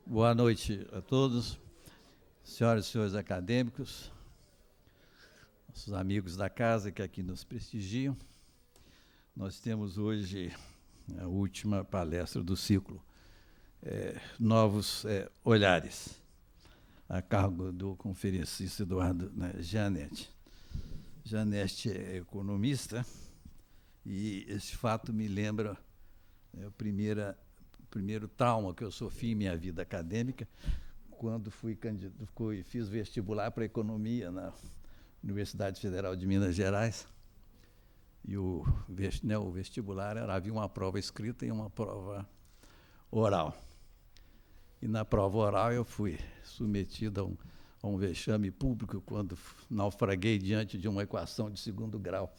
Boa noite a todos, senhoras e senhores acadêmicos, nossos amigos da casa que aqui nos prestigiam. Nós temos hoje a última palestra do ciclo, Novos Olhares, a cargo do conferencista Eduardo Gianetti. Gianetti é economista e esse fato me lembra o primeiro trauma que eu sofri em minha vida acadêmica, quando fiz vestibular para economia na Universidade Federal de Minas Gerais. E o vestibular havia uma prova escrita e uma prova oral. E na prova oral eu fui submetido a um vexame público quando naufraguei diante de uma equação de segundo grau.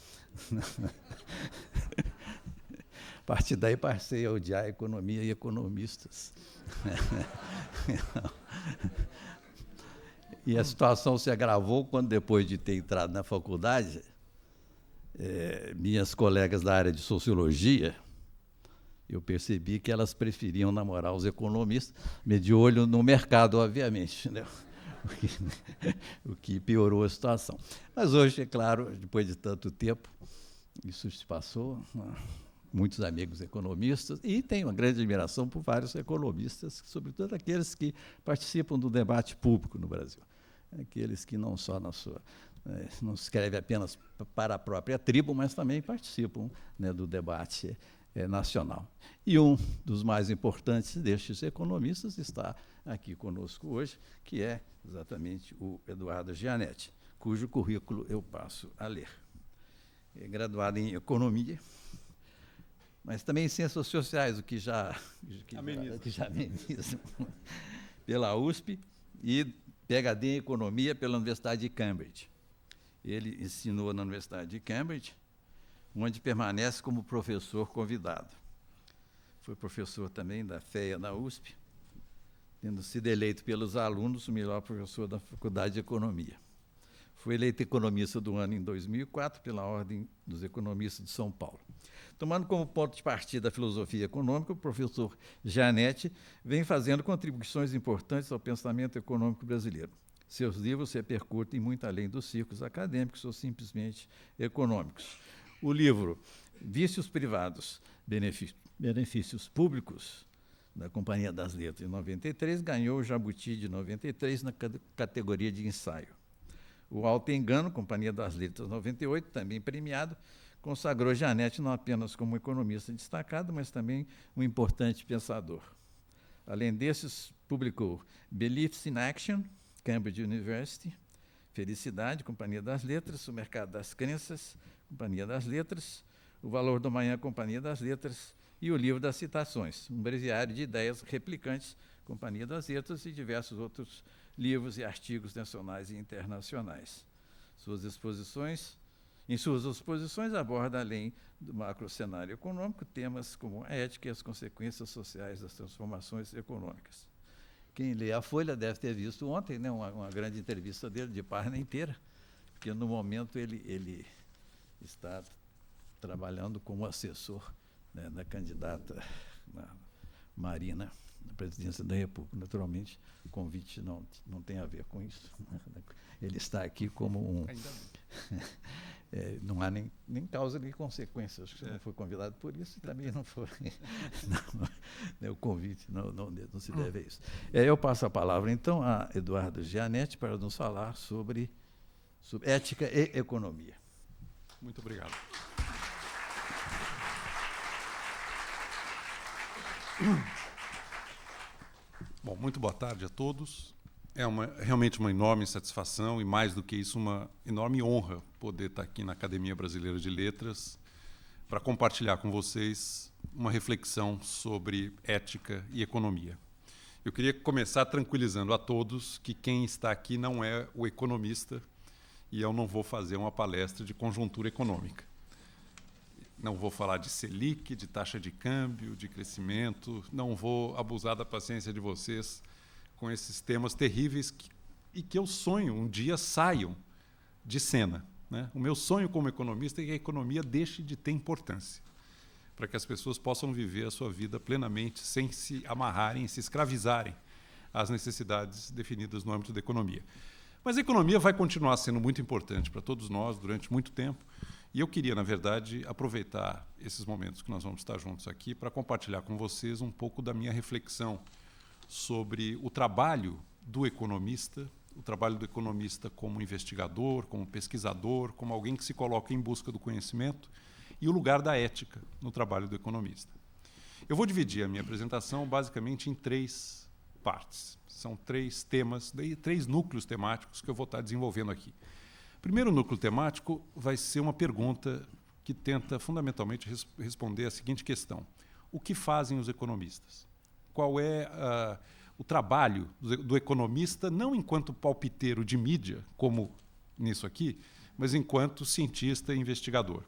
A partir daí passei a odiar a economia e economistas. E a situação se agravou quando, depois de ter entrado na faculdade, minhas colegas da área de sociologia, eu percebi que elas preferiam namorar os economistas, de olho no mercado, obviamente, né? O que piorou a situação. Mas hoje, é claro, depois de tanto tempo, isso se passou, muitos amigos economistas, e tenho uma grande admiração por vários economistas, sobretudo aqueles que participam do debate público no Brasil, aqueles que não só não escrevem apenas para a própria tribo, mas também participam, né, do debate nacional. E um dos mais importantes destes economistas está aqui conosco hoje, que é exatamente o Eduardo Gianetti, cujo currículo eu passo a ler. É graduado em Economia, mas também em Ciências Sociais, o que já ameniza, pela USP, e PhD em Economia pela Universidade de Cambridge. Ele ensinou na Universidade de Cambridge, onde permanece como professor convidado. Foi professor também da FEA na USP, tendo sido eleito pelos alunos o melhor professor da Faculdade de Economia. Foi eleito economista do ano em 2004 pela Ordem dos Economistas de São Paulo. Tomando como ponto de partida a filosofia econômica, o professor Gianetti vem fazendo contribuições importantes ao pensamento econômico brasileiro. Seus livros repercutem muito além dos círculos acadêmicos ou simplesmente econômicos. O livro Vícios Privados, Benefícios Públicos, da Companhia das Letras, em 93, ganhou o Jabuti de 93 na categoria de ensaio. O Alto Engano, Companhia das Letras, 98, também premiado, consagrou Gianetti não apenas como economista destacado, mas também um importante pensador. Além desses, publicou Beliefs in Action, Cambridge University, Felicidade, Companhia das Letras, O Mercado das Crenças, Companhia das Letras, O Valor do Amanhã, Companhia das Letras, e o Livro das Citações, um breviário de ideias replicantes, Companhia das Letras, e diversos outros livros e artigos nacionais e internacionais. Em suas exposições, aborda, além do macrocenário econômico, temas como a ética e as consequências sociais das transformações econômicas. Quem lê a Folha deve ter visto ontem, né, uma grande entrevista dele, de página inteira, porque, no momento, ele está trabalhando como assessor, né, da candidata Marina, na presidência da República. Naturalmente, o convite não tem a ver com isso. Ele está aqui como um... não há nem causa nem consequência. Acho que você não foi convidado por isso e também não foi. O convite não se deve a isso. Eu passo a palavra, então, a Eduardo Gianetti para nos falar sobre ética e economia. Muito obrigado. Bom, muito boa tarde a todos. É realmente uma enorme satisfação e, mais do que isso, uma enorme honra poder estar aqui na Academia Brasileira de Letras para compartilhar com vocês uma reflexão sobre ética e economia. Eu queria começar tranquilizando a todos que quem está aqui não é o economista e eu não vou fazer uma palestra de conjuntura econômica. Não vou falar de Selic, de taxa de câmbio, de crescimento, não vou abusar da paciência de vocês com esses temas terríveis que e que eu sonho um dia saiam de cena, né? O meu sonho como economista é que a economia deixe de ter importância, para que as pessoas possam viver a sua vida plenamente, sem se amarrarem, se escravizarem às necessidades definidas no âmbito da economia. Mas a economia vai continuar sendo muito importante para todos nós durante muito tempo, e eu queria, na verdade, aproveitar esses momentos que nós vamos estar juntos aqui para compartilhar com vocês um pouco da minha reflexão sobre o trabalho do economista como investigador, como pesquisador, como alguém que se coloca em busca do conhecimento, e o lugar da ética no trabalho do economista. Eu vou dividir a minha apresentação basicamente em 3 partes. São 3 temas, 3 núcleos temáticos que eu vou estar desenvolvendo aqui. O primeiro núcleo temático vai ser uma pergunta que tenta fundamentalmente responder a seguinte questão: o que fazem os economistas? Qual é o trabalho do economista, não enquanto palpiteiro de mídia, como nisso aqui, mas enquanto cientista e investigador?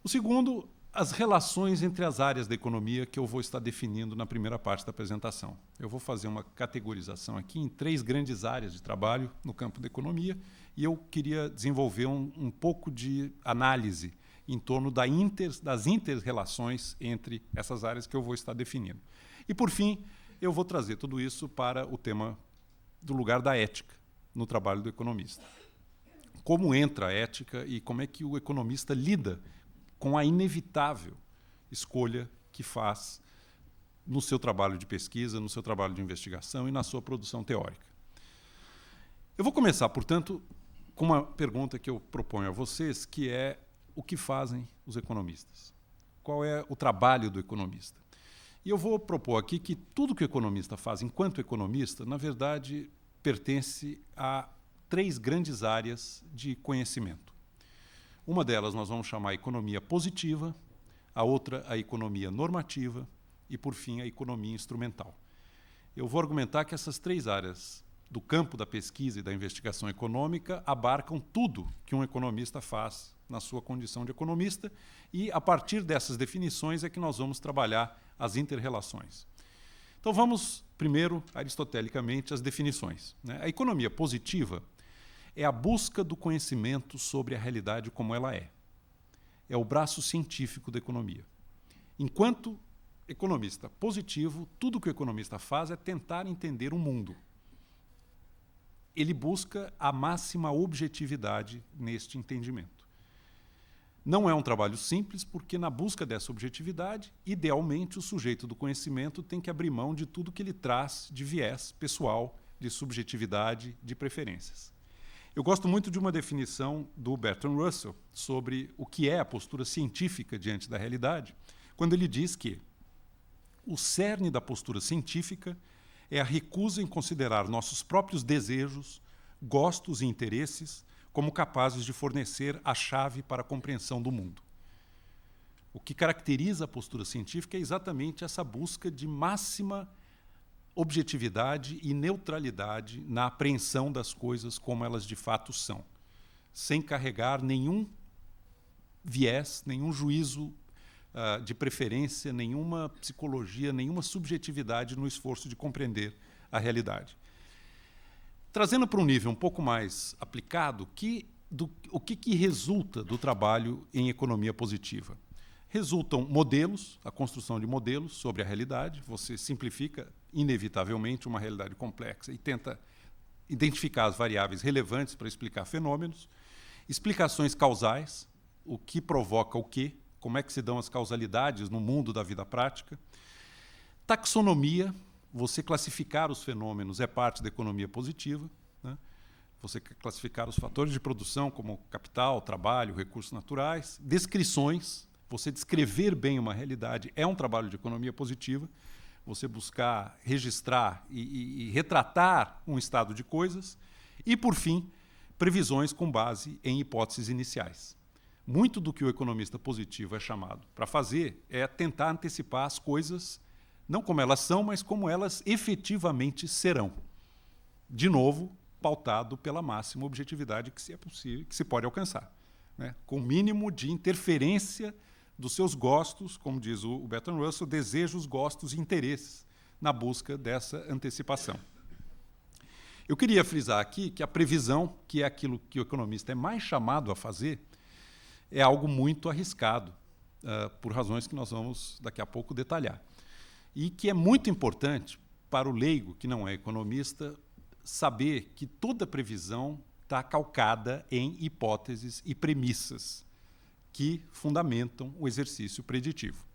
O segundo, as relações entre as áreas da economia que eu vou estar definindo na primeira parte da apresentação. Eu vou fazer uma categorização aqui em 3 grandes áreas de trabalho no campo da economia, e eu queria desenvolver um pouco de análise em torno das inter-relações entre essas áreas que eu vou estar definindo. E, por fim, eu vou trazer tudo isso para o tema do lugar da ética no trabalho do economista. Como entra a ética e como é que o economista lida com a inevitável escolha que faz no seu trabalho de pesquisa, no seu trabalho de investigação e na sua produção teórica. Eu vou começar, portanto, com uma pergunta que eu proponho a vocês, que é: o que fazem os economistas? Qual é o trabalho do economista? E eu vou propor aqui que tudo que o economista faz enquanto economista, na verdade, pertence a 3 grandes áreas de conhecimento. Uma delas nós vamos chamar economia positiva, a outra a economia normativa e, por fim, a economia instrumental. Eu vou argumentar que essas 3 áreas do campo da pesquisa e da investigação econômica abarcam tudo que um economista faz na sua condição de economista, e a partir dessas definições é que nós vamos trabalhar as inter-relações. Então vamos primeiro, aristotelicamente, às definições, né? A economia positiva é a busca do conhecimento sobre a realidade como ela é. É o braço científico da economia. Enquanto economista positivo, tudo que o economista faz é tentar entender o mundo. Ele busca a máxima objetividade neste entendimento. Não é um trabalho simples, porque na busca dessa objetividade, idealmente, o sujeito do conhecimento tem que abrir mão de tudo que ele traz de viés pessoal, de subjetividade, de preferências. Eu gosto muito de uma definição do Bertrand Russell sobre o que é a postura científica diante da realidade, quando ele diz que o cerne da postura científica é a recusa em considerar nossos próprios desejos, gostos e interesses como capazes de fornecer a chave para a compreensão do mundo. O que caracteriza a postura científica é exatamente essa busca de máxima objetividade e neutralidade na apreensão das coisas como elas de fato são, sem carregar nenhum viés, nenhum juízo de preferência, nenhuma psicologia, nenhuma subjetividade no esforço de compreender a realidade. Trazendo para um nível um pouco mais aplicado, o que resulta do trabalho em economia positiva? Resultam modelos, a construção de modelos sobre a realidade. Você simplifica, inevitavelmente, uma realidade complexa e tenta identificar as variáveis relevantes para explicar fenômenos. Explicações causais, o que provoca o quê, como é que se dão as causalidades no mundo da vida prática. Taxonomia, você classificar os fenômenos é parte da economia positiva, né? Você classificar os fatores de produção como capital, trabalho, recursos naturais. Descrições, você descrever bem uma realidade é um trabalho de economia positiva. Você buscar registrar e retratar um estado de coisas. E, por fim, previsões com base em hipóteses iniciais. Muito do que o economista positivo é chamado para fazer é tentar antecipar as coisas, não como elas são, mas como elas efetivamente serão. De novo, pautado pela máxima objetividade que se é possível, que se pode alcançar, né? Com o mínimo de interferência dos seus gostos, como diz o Bertrand Russell, desejos, gostos e interesses na busca dessa antecipação. Eu queria frisar aqui que a previsão, que é aquilo que o economista é mais chamado a fazer, é algo muito arriscado, por razões que nós vamos daqui a pouco detalhar. E que é muito importante para o leigo, que não é economista, saber que toda previsão está calcada em hipóteses e premissas que fundamentam o exercício preditivo.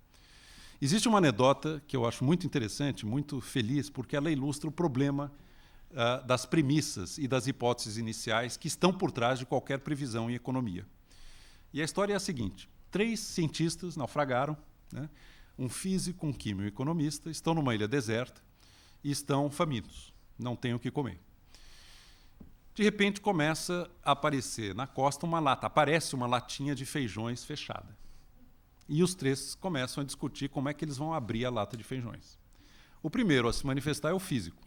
Existe uma anedota que eu acho muito interessante, muito feliz, porque ela ilustra o problema das premissas e das hipóteses iniciais que estão por trás de qualquer previsão em economia. E a história é a seguinte: 3 cientistas naufragaram, né? Um físico, um químico e um economista, estão numa ilha deserta e estão famintos, não têm o que comer. De repente começa a aparecer na costa uma lata, aparece uma latinha de feijões fechada. E os 3 começam a discutir como é que eles vão abrir a lata de feijões. O primeiro a se manifestar é o físico.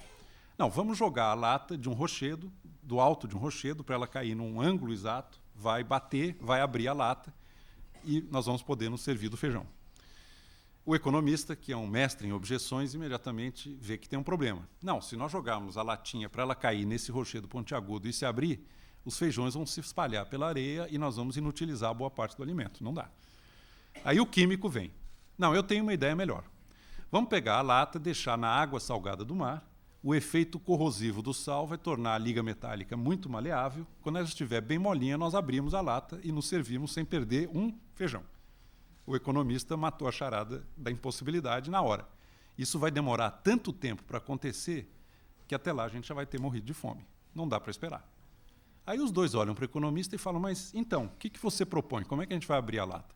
Não, vamos jogar a lata de um rochedo, do alto de um rochedo, para ela cair num ângulo exato, vai bater, vai abrir a lata e nós vamos poder nos servir do feijão. O economista, que é um mestre em objeções, imediatamente vê que tem um problema. Não, se nós jogarmos a latinha para ela cair nesse rochedo pontiagudo e se abrir, os feijões vão se espalhar pela areia e nós vamos inutilizar boa parte do alimento. Não dá. Aí o químico vem. Não, eu tenho uma ideia melhor. Vamos pegar a lata, deixar na água salgada do mar, o efeito corrosivo do sal vai tornar a liga metálica muito maleável. Quando ela estiver bem molinha, nós abrimos a lata e nos servimos sem perder um feijão. O economista matou a charada da impossibilidade na hora. Isso vai demorar tanto tempo para acontecer que até lá a gente já vai ter morrido de fome. Não dá para esperar. Aí os 2 olham para o economista e falam: mas então, o que você propõe? Como é que a gente vai abrir a lata?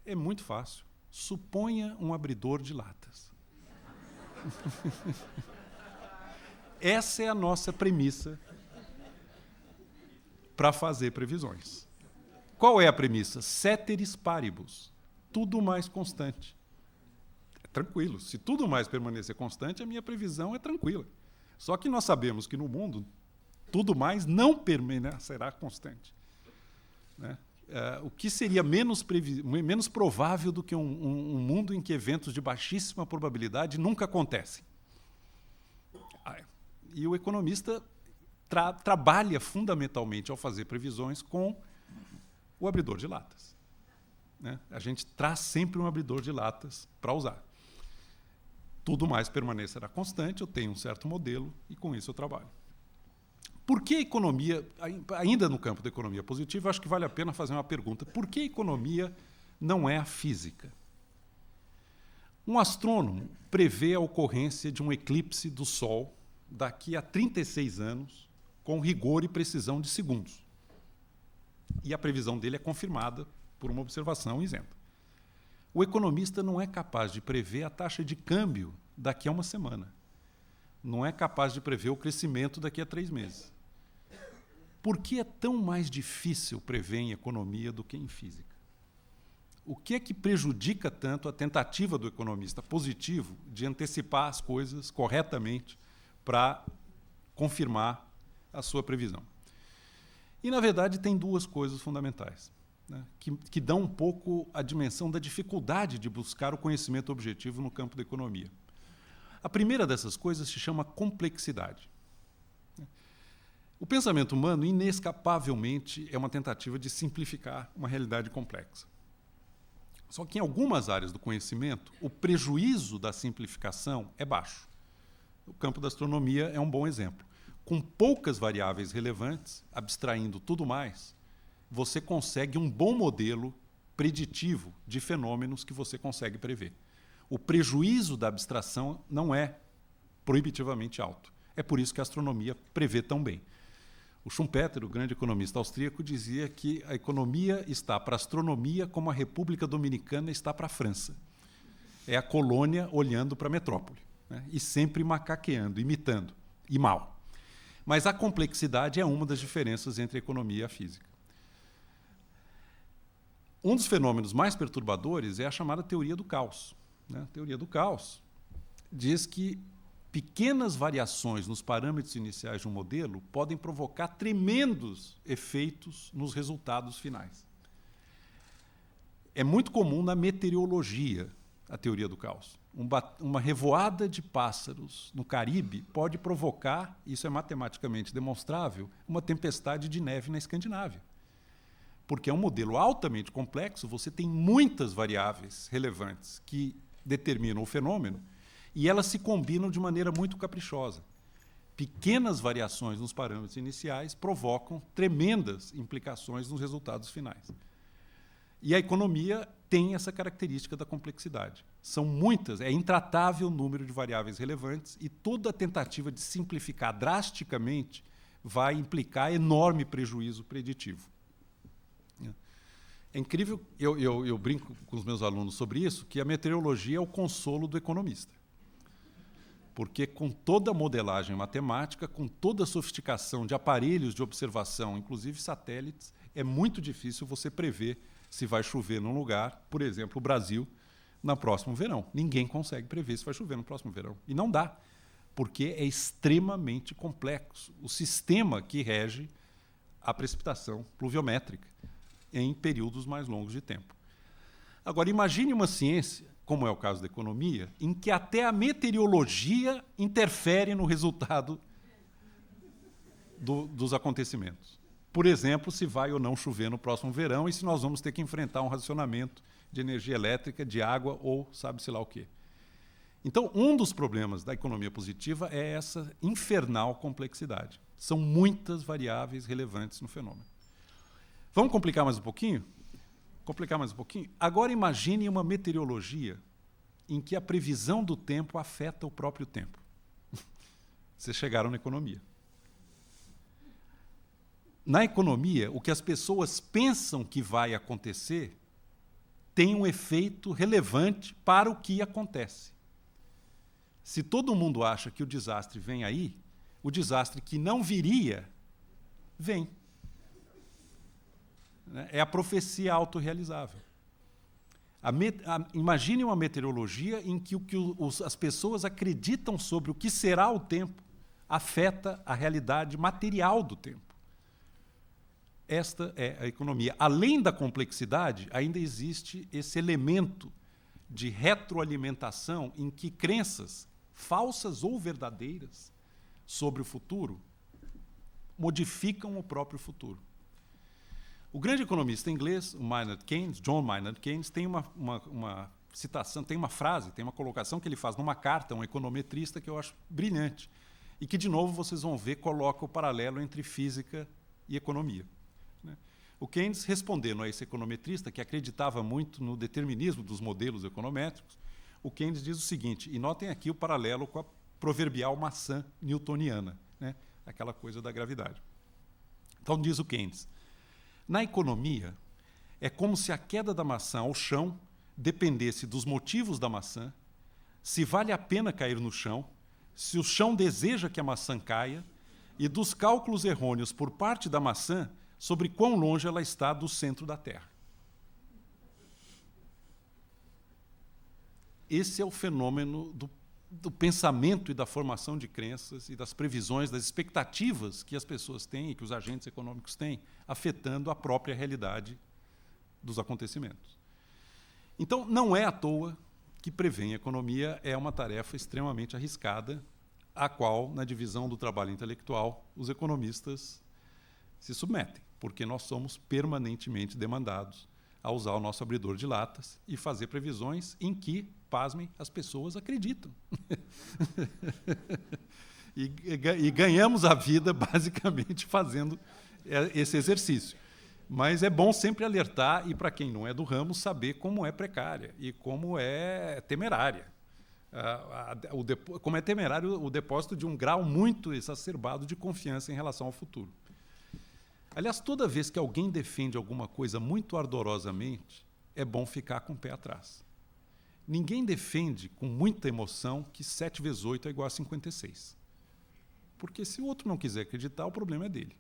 É muito fácil. Suponha um abridor de latas. Essa é a nossa premissa para fazer previsões. Qual é a premissa? Ceteris paribus. Tudo mais constante. É tranquilo. Se tudo mais permanecer constante, a minha previsão é tranquila. Só que nós sabemos que no mundo, tudo mais não permanecerá constante. Né? O que seria menos provável do que um mundo em que eventos de baixíssima probabilidade nunca acontecem? E o economista trabalha fundamentalmente ao fazer previsões com o abridor de latas. Né? A gente traz sempre um abridor de latas para usar. Tudo mais permanecerá constante, eu tenho um certo modelo e com isso eu trabalho. Por que a economia, ainda no campo da economia positiva, acho que vale a pena fazer uma pergunta. Por que a economia não é a física? Um astrônomo prevê a ocorrência de um eclipse do Sol daqui a 36 anos, com rigor e precisão de segundos. E a previsão dele é confirmada por uma observação isenta. O economista não é capaz de prever a taxa de câmbio daqui a uma semana. Não é capaz de prever o crescimento daqui a 3 meses. Por que é tão mais difícil prever em economia do que em física? O que é que prejudica tanto a tentativa do economista positivo de antecipar as coisas corretamente para confirmar a sua previsão? E, na verdade, tem 2 coisas fundamentais, né, que dão um pouco a dimensão da dificuldade de buscar o conhecimento objetivo no campo da economia. A primeira dessas coisas se chama complexidade. O pensamento humano, inescapavelmente, é uma tentativa de simplificar uma realidade complexa. Só que, em algumas áreas do conhecimento, o prejuízo da simplificação é baixo. O campo da astronomia é um bom exemplo. Com poucas variáveis relevantes, abstraindo tudo mais, você consegue um bom modelo preditivo de fenômenos que você consegue prever. O prejuízo da abstração não é proibitivamente alto. É por isso que a astronomia prevê tão bem. O Schumpeter, o grande economista austríaco, dizia que a economia está para a astronomia como a República Dominicana está para a França. É a colônia olhando para a metrópole, né? E sempre macaqueando, imitando, e mal. Mas a complexidade é uma das diferenças entre a economia e a física. Um dos fenômenos mais perturbadores é a chamada teoria do caos. A teoria do caos diz que pequenas variações nos parâmetros iniciais de um modelo podem provocar tremendos efeitos nos resultados finais. É muito comum na meteorologia a teoria do caos. uma revoada de pássaros no Caribe pode provocar, isso é matematicamente demonstrável, uma tempestade de neve na Escandinávia. Porque é um modelo altamente complexo, você tem muitas variáveis relevantes que determinam o fenômeno e elas se combinam de maneira muito caprichosa. Pequenas variações nos parâmetros iniciais provocam tremendas implicações nos resultados finais. E a economia tem essa característica da complexidade. São muitas, é intratável o número de variáveis relevantes e toda tentativa de simplificar drasticamente vai implicar enorme prejuízo preditivo. É incrível, eu brinco com os meus alunos sobre isso, que a meteorologia é o consolo do economista. Porque com toda a modelagem matemática, com toda a sofisticação de aparelhos de observação, inclusive satélites, é muito difícil você prever se vai chover num lugar, por exemplo, o Brasil, no próximo verão. Ninguém consegue prever se vai chover no próximo verão. E não dá, porque é extremamente complexo o sistema que rege a precipitação pluviométrica em períodos mais longos de tempo. Agora, imagine uma ciência, como é o caso da economia, em que até a meteorologia interfere no resultado dos acontecimentos. Por exemplo, se vai ou não chover no próximo verão e se nós vamos ter que enfrentar um racionamento de energia elétrica, de água ou sabe-se lá o quê. Então, um dos problemas da economia positiva é essa infernal complexidade. São muitas variáveis relevantes no fenômeno. Vamos complicar mais um pouquinho? Complicar mais um pouquinho? Agora imagine uma meteorologia em que a previsão do tempo afeta o próprio tempo. Vocês chegaram na economia. Na economia, o que as pessoas pensam que vai acontecer tem um efeito relevante para o que acontece. Se todo mundo acha que o desastre vem aí, o desastre que não viria, vem. É a profecia autorrealizável. Imagine uma meteorologia em que as pessoas acreditam sobre o que será o tempo afeta a realidade material do tempo. Esta é a economia. Além da complexidade, ainda existe esse elemento de retroalimentação em que crenças falsas ou verdadeiras sobre o futuro modificam o próprio futuro. O grande economista inglês, o Maynard Keynes, John Maynard Keynes, tem uma citação, tem uma frase, tem uma colocação que ele faz numa carta a um econometrista que eu acho brilhante e que, de novo, vocês vão ver, coloca o paralelo entre física e economia. O Keynes, respondendo a esse econometrista, que acreditava muito no determinismo dos modelos econométricos, o Keynes diz o seguinte, e notem aqui o paralelo com a proverbial maçã newtoniana, né? Aquela coisa da gravidade. Então, diz o Keynes, na economia, é como se a queda da maçã ao chão dependesse dos motivos da maçã, se vale a pena cair no chão, se o chão deseja que a maçã caia, e dos cálculos errôneos por parte da maçã sobre quão longe ela está do centro da Terra. Esse é o fenômeno do pensamento e da formação de crenças e das previsões, das expectativas que as pessoas têm e que os agentes econômicos têm, afetando a própria realidade dos acontecimentos. Então, não é à toa que prever em economia é uma tarefa extremamente arriscada, a qual, na divisão do trabalho intelectual, os economistas se submetem, porque nós somos permanentemente demandados a usar o nosso abridor de latas e fazer previsões em que, pasmem, as pessoas acreditam. e ganhamos a vida, basicamente, fazendo esse exercício. Mas é bom sempre alertar, e para quem não é do ramo, saber como é precária e como é temerária. Como é temerário o depósito de um grau muito exacerbado de confiança em relação ao futuro. Aliás, toda vez que alguém defende alguma coisa muito ardorosamente, é bom ficar com o pé atrás. Ninguém defende com muita emoção que 7 vezes 8 é igual a 56. Porque se o outro não quiser acreditar, o problema é dele.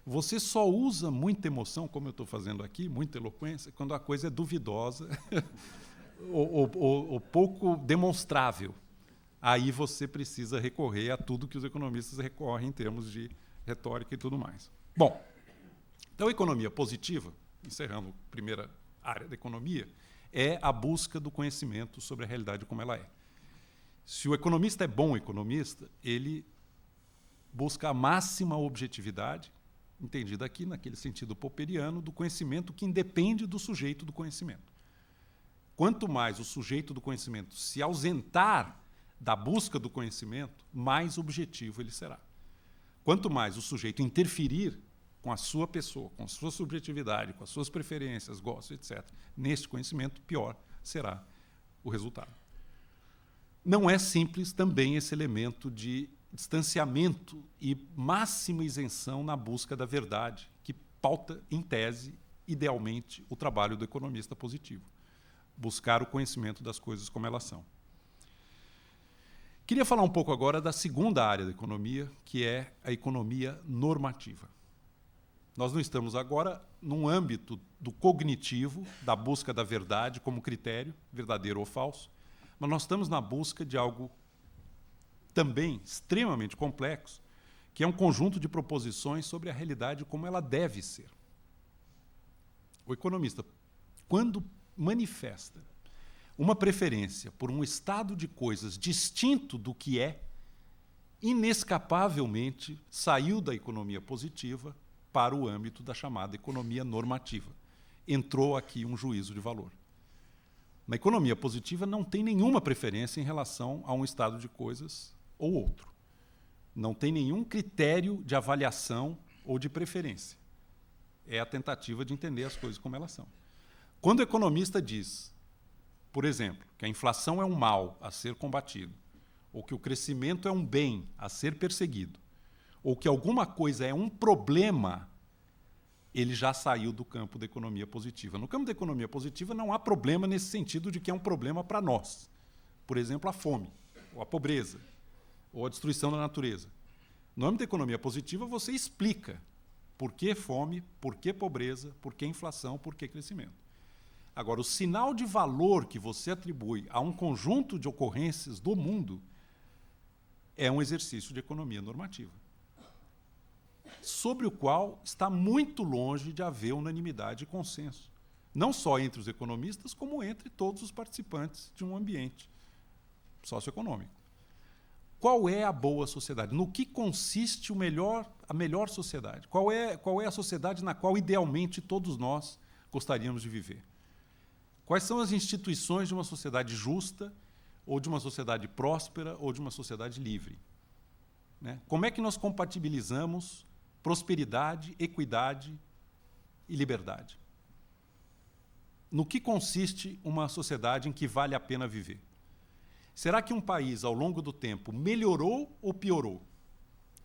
Você só usa muita emoção, como eu estou fazendo aqui, muita eloquência, quando a coisa é duvidosa ou pouco demonstrável. Aí você precisa recorrer a tudo que os economistas recorrem em termos de retórica e tudo mais. Bom, então a economia positiva, encerrando a primeira área da economia, é a busca do conhecimento sobre a realidade como ela é. Se o economista é bom economista, ele busca a máxima objetividade, entendida aqui naquele sentido popperiano, do conhecimento que independe do sujeito do conhecimento. Quanto mais o sujeito do conhecimento se ausentar da busca do conhecimento, mais objetivo ele será. Quanto mais o sujeito interferir com a sua pessoa, com a sua subjetividade, com as suas preferências, gostos, etc., neste conhecimento, pior será o resultado. Não é simples também esse elemento de distanciamento e máxima isenção na busca da verdade, que pauta, em tese, idealmente, o trabalho do economista positivo. Buscar o conhecimento das coisas como elas são. Queria falar um pouco agora da segunda área da economia, que é a economia normativa. Nós não estamos agora num âmbito do cognitivo, da busca da verdade como critério, verdadeiro ou falso, mas nós estamos na busca de algo também extremamente complexo, que é um conjunto de proposições sobre a realidade como ela deve ser. O economista, quando manifesta uma preferência por um estado de coisas distinto do que é, inescapavelmente saiu da economia positiva para o âmbito da chamada economia normativa. Entrou aqui um juízo de valor. Na economia positiva não tem nenhuma preferência em relação a um estado de coisas ou outro. Não tem nenhum critério de avaliação ou de preferência. É a tentativa de entender as coisas como elas são. Quando o economista diz, por exemplo, que a inflação é um mal a ser combatido, ou que o crescimento é um bem a ser perseguido, ou que alguma coisa é um problema, ele já saiu do campo da economia positiva. No campo da economia positiva não há problema nesse sentido de que é um problema para nós. Por exemplo, a fome, ou a pobreza, ou a destruição da natureza. No âmbito da economia positiva, você explica por que fome, por que pobreza, por que inflação, por que crescimento. Agora, o sinal de valor que você atribui a um conjunto de ocorrências do mundo é um exercício de economia normativa, sobre o qual está muito longe de haver unanimidade e consenso, não só entre os economistas, como entre todos os participantes de um ambiente socioeconômico. Qual é a boa sociedade? No que consiste a melhor sociedade? Qual é a sociedade na qual, idealmente, todos nós gostaríamos de viver? Quais são as instituições de uma sociedade justa, ou de uma sociedade próspera, ou de uma sociedade livre? Né? Como é que nós compatibilizamos prosperidade, equidade e liberdade? No que consiste uma sociedade em que vale a pena viver? Será que um país, ao longo do tempo, melhorou ou piorou?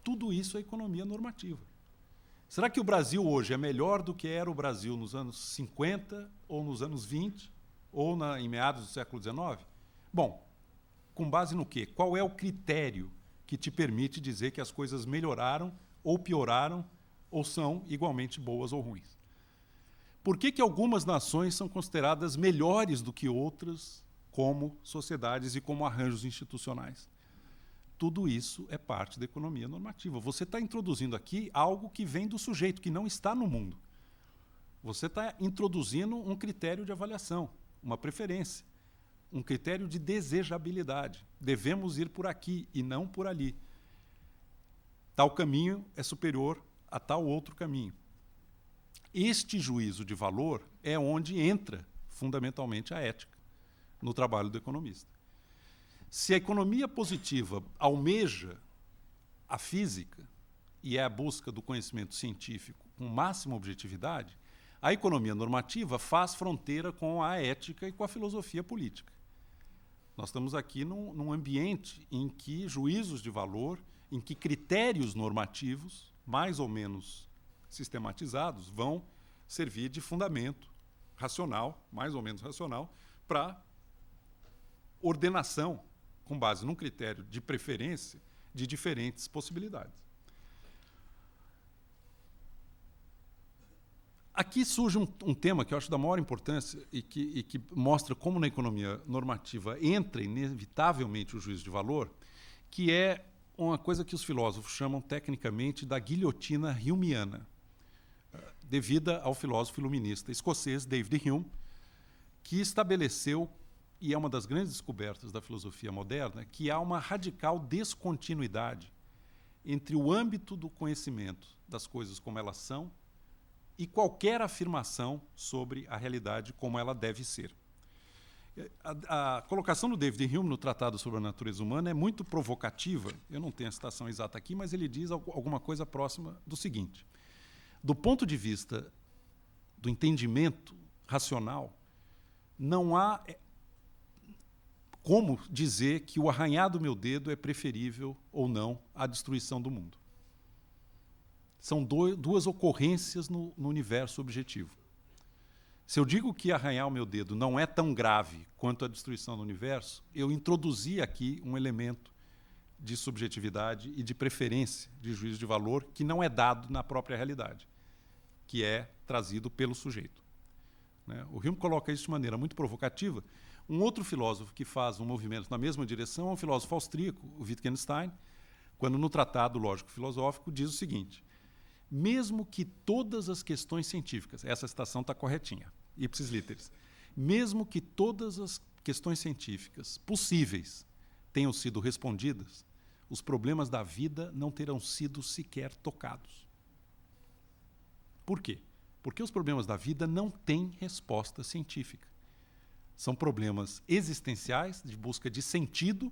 Tudo isso é economia normativa. Será que o Brasil hoje é melhor do que era o Brasil nos anos 50, ou nos anos 20, ou em meados do século XIX? Bom, com base no quê? Qual é o critério que te permite dizer que as coisas melhoraram ou pioraram, ou são igualmente boas ou ruins? Por que algumas nações são consideradas melhores do que outras como sociedades e como arranjos institucionais? Tudo isso é parte da economia normativa. Você está introduzindo aqui algo que vem do sujeito, que não está no mundo. Você está introduzindo um critério de avaliação, uma preferência, um critério de desejabilidade. Devemos ir por aqui e não por ali. Tal caminho é superior a tal outro caminho. Este juízo de valor é onde entra, fundamentalmente, a ética no trabalho do economista. Se a economia positiva almeja a física e é a busca do conhecimento científico com máxima objetividade, a economia normativa faz fronteira com a ética e com a filosofia política. Nós estamos aqui num ambiente em que juízos de valor, em que critérios normativos, mais ou menos sistematizados, vão servir de fundamento racional, mais ou menos racional, para ordenação, com base num critério de preferência, de diferentes possibilidades. Aqui surge um tema que eu acho da maior importância e que mostra como na economia normativa entra inevitavelmente o juízo de valor, que é uma coisa que os filósofos chamam tecnicamente da guilhotina humeana, devida ao filósofo iluminista escocês David Hume, que estabeleceu e é uma das grandes descobertas da filosofia moderna, que há uma radical descontinuidade entre o âmbito do conhecimento das coisas como elas são e qualquer afirmação sobre a realidade como ela deve ser. A colocação do David Hume no Tratado sobre a Natureza Humana é muito provocativa. Eu não tenho a citação exata aqui, mas ele diz alguma coisa próxima do seguinte: do ponto de vista do entendimento racional, não há como dizer que o arranhar do meu dedo é preferível ou não à destruição do mundo. São duas ocorrências no universo objetivo. Se eu digo que arranhar o meu dedo não é tão grave quanto a destruição do universo, eu introduzi aqui um elemento de subjetividade e de preferência, de juízo de valor, que não é dado na própria realidade, que é trazido pelo sujeito. O Hume coloca isso de maneira muito provocativa. Um outro filósofo que faz um movimento na mesma direção é um filósofo austríaco, o Wittgenstein, quando no Tratado Lógico-Filosófico diz o seguinte: mesmo que todas as questões científicas, essa citação está corretinha, ipsis literis, mesmo que todas as questões científicas possíveis tenham sido respondidas, os problemas da vida não terão sido sequer tocados. Por quê? Porque os problemas da vida não têm resposta científica. São problemas existenciais, de busca de sentido,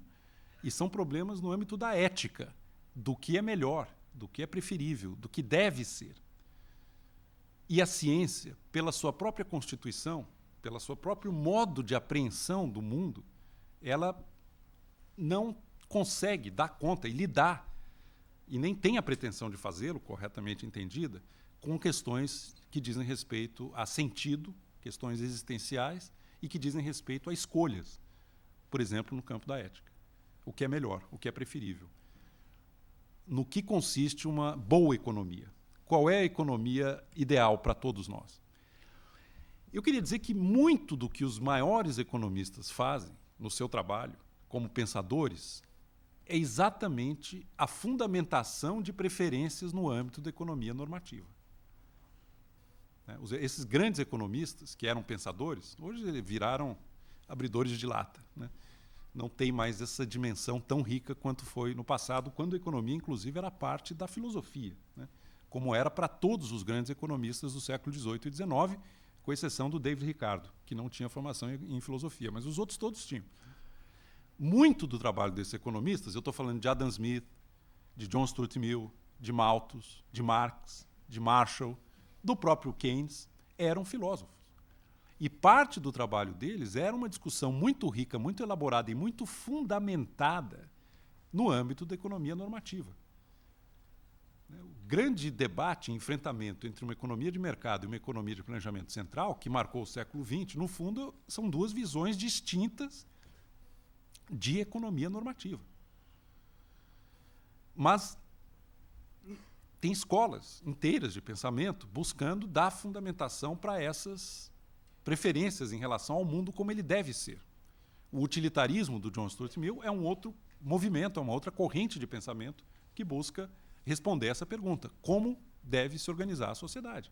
e são problemas no âmbito da ética, do que é melhor, do que é preferível, do que deve ser. E a ciência, pela sua própria constituição, pelo seu próprio modo de apreensão do mundo, ela não consegue dar conta e lidar, e nem tem a pretensão de fazê-lo, corretamente entendida, com questões que dizem respeito a sentido, questões existenciais, e que dizem respeito a escolhas, por exemplo, no campo da ética. O que é melhor, o que é preferível. No que consiste uma boa economia? Qual é a economia ideal para todos nós? Eu queria dizer que muito do que os maiores economistas fazem no seu trabalho, como pensadores, é exatamente a fundamentação de preferências no âmbito da economia normativa. Esses grandes economistas, que eram pensadores, hoje viraram abridores de lata. Não tem mais essa dimensão tão rica quanto foi no passado, quando a economia, inclusive, era parte da filosofia, como era para todos os grandes economistas do século XVIII e XIX, com exceção do David Ricardo, que não tinha formação em filosofia, mas os outros todos tinham. Muito do trabalho desses economistas, eu estou falando de Adam Smith, de John Stuart Mill, de Malthus, de Marx, de Marshall, do próprio Keynes, eram filósofos. E parte do trabalho deles era uma discussão muito rica, muito elaborada e muito fundamentada no âmbito da economia normativa. O grande debate e enfrentamento entre uma economia de mercado e uma economia de planejamento central, que marcou o século XX, no fundo, são duas visões distintas de economia normativa. Mas tem escolas inteiras de pensamento buscando dar fundamentação para essas preferências em relação ao mundo como ele deve ser. O utilitarismo do John Stuart Mill é um outro movimento, é uma outra corrente de pensamento que busca responder essa pergunta: como deve se organizar a sociedade?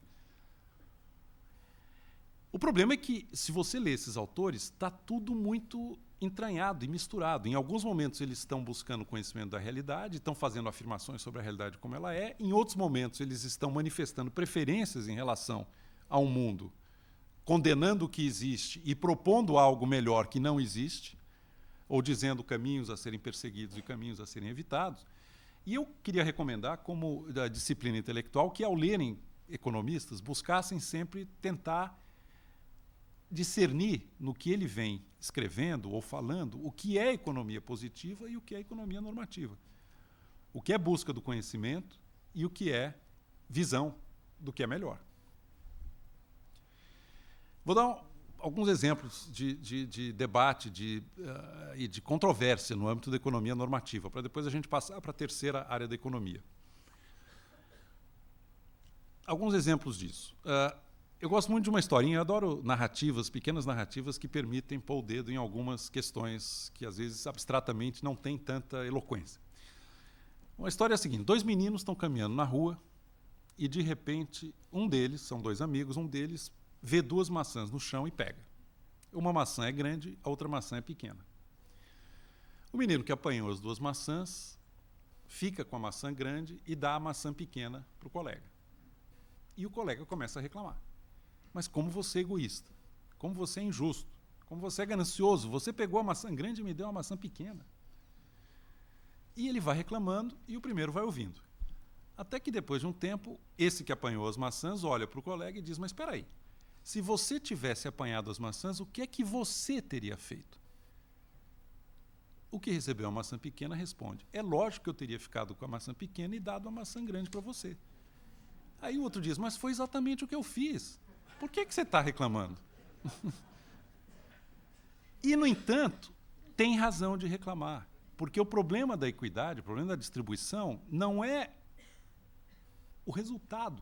O problema é que, se você lê esses autores, está tudo muito entranhado e misturado. Em alguns momentos eles estão buscando conhecimento da realidade, estão fazendo afirmações sobre a realidade como ela é. Em outros momentos eles estão manifestando preferências em relação ao mundo, condenando o que existe e propondo algo melhor que não existe, ou dizendo caminhos a serem perseguidos e caminhos a serem evitados. E eu queria recomendar, como da disciplina intelectual, que ao lerem economistas, buscassem sempre tentar discernir no que ele vem escrevendo ou falando o que é economia positiva e o que é economia normativa. O que é busca do conhecimento e o que é visão do que é melhor. Vou dar alguns exemplos de debate e de controvérsia no âmbito da economia normativa, para depois a gente passar para a terceira área da economia. Alguns exemplos disso. Eu gosto muito de uma historinha, eu adoro narrativas, pequenas narrativas que permitem pôr o dedo em algumas questões que, às vezes, abstratamente não têm tanta eloquência. Uma história é a seguinte: dois meninos estão caminhando na rua e, de repente, um deles, são dois amigos, um deles vê duas maçãs no chão e pega. Uma maçã é grande, a outra maçã é pequena. O menino que apanhou as duas maçãs fica com a maçã grande e dá a maçã pequena para o colega. E o colega começa a reclamar. Mas como você é egoísta, como você é injusto, como você é ganancioso, você pegou a maçã grande e me deu uma maçã pequena. E ele vai reclamando e o primeiro vai ouvindo. Até que depois de um tempo, esse que apanhou as maçãs olha para o colega e diz, mas espera aí, se você tivesse apanhado as maçãs, o que é que você teria feito? O que recebeu a maçã pequena responde, é lógico que eu teria ficado com a maçã pequena e dado a maçã grande para você. Aí o outro diz, mas foi exatamente o que eu fiz. Por que você está reclamando? E, no entanto, tem razão de reclamar. Porque o problema da equidade, o problema da distribuição, não é o resultado,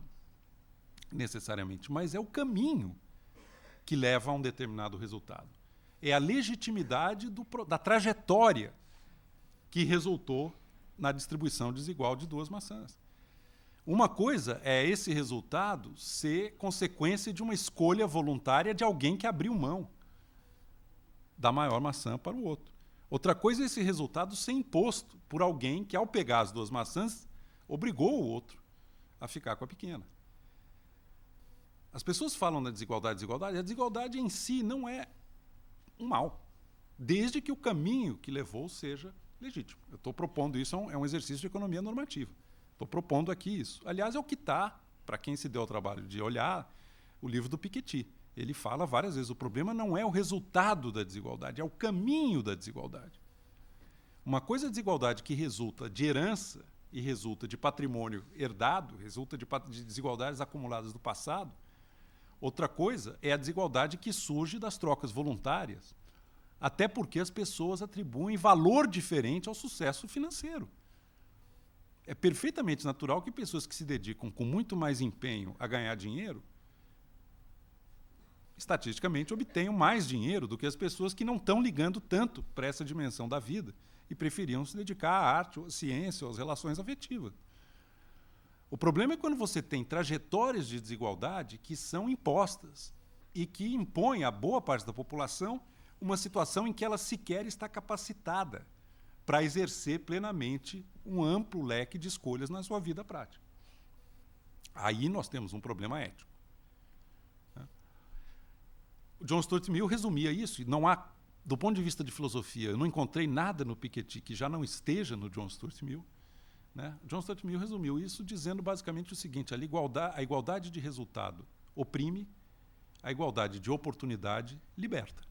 necessariamente, mas é o caminho que leva a um determinado resultado. É a legitimidade da trajetória que resultou na distribuição desigual de duas maçãs. Uma coisa é esse resultado ser consequência de uma escolha voluntária de alguém que abriu mão da maior maçã para o outro. Outra coisa é esse resultado ser imposto por alguém que, ao pegar as duas maçãs, obrigou o outro a ficar com a pequena. As pessoas falam da desigualdade, desigualdade. A desigualdade em si não é um mal, desde que o caminho que levou seja legítimo. Eu estou propondo isso, é um exercício de economia normativa. Estou propondo aqui isso. Aliás, é o que está, para quem se deu ao trabalho de olhar, o livro do Piketty. Ele fala várias vezes, o problema não é o resultado da desigualdade, é o caminho da desigualdade. Uma coisa é a desigualdade que resulta de herança e resulta de patrimônio herdado, resulta de desigualdades acumuladas do passado. Outra coisa é a desigualdade que surge das trocas voluntárias, até porque as pessoas atribuem valor diferente ao sucesso financeiro. É perfeitamente natural que pessoas que se dedicam com muito mais empenho a ganhar dinheiro, estatisticamente, obtenham mais dinheiro do que as pessoas que não estão ligando tanto para essa dimensão da vida e preferiam se dedicar à arte, à ciência, às relações afetivas. O problema é quando você tem trajetórias de desigualdade que são impostas e que impõem à boa parte da população uma situação em que ela sequer está capacitada para exercer plenamente um amplo leque de escolhas na sua vida prática. Aí nós temos um problema ético. O John Stuart Mill resumia isso, e não há, do ponto de vista de filosofia, eu não encontrei nada no Piketty que já não esteja no John Stuart Mill. Né? John Stuart Mill resumiu isso dizendo basicamente o seguinte, a igualdade de resultado oprime, a igualdade de oportunidade liberta.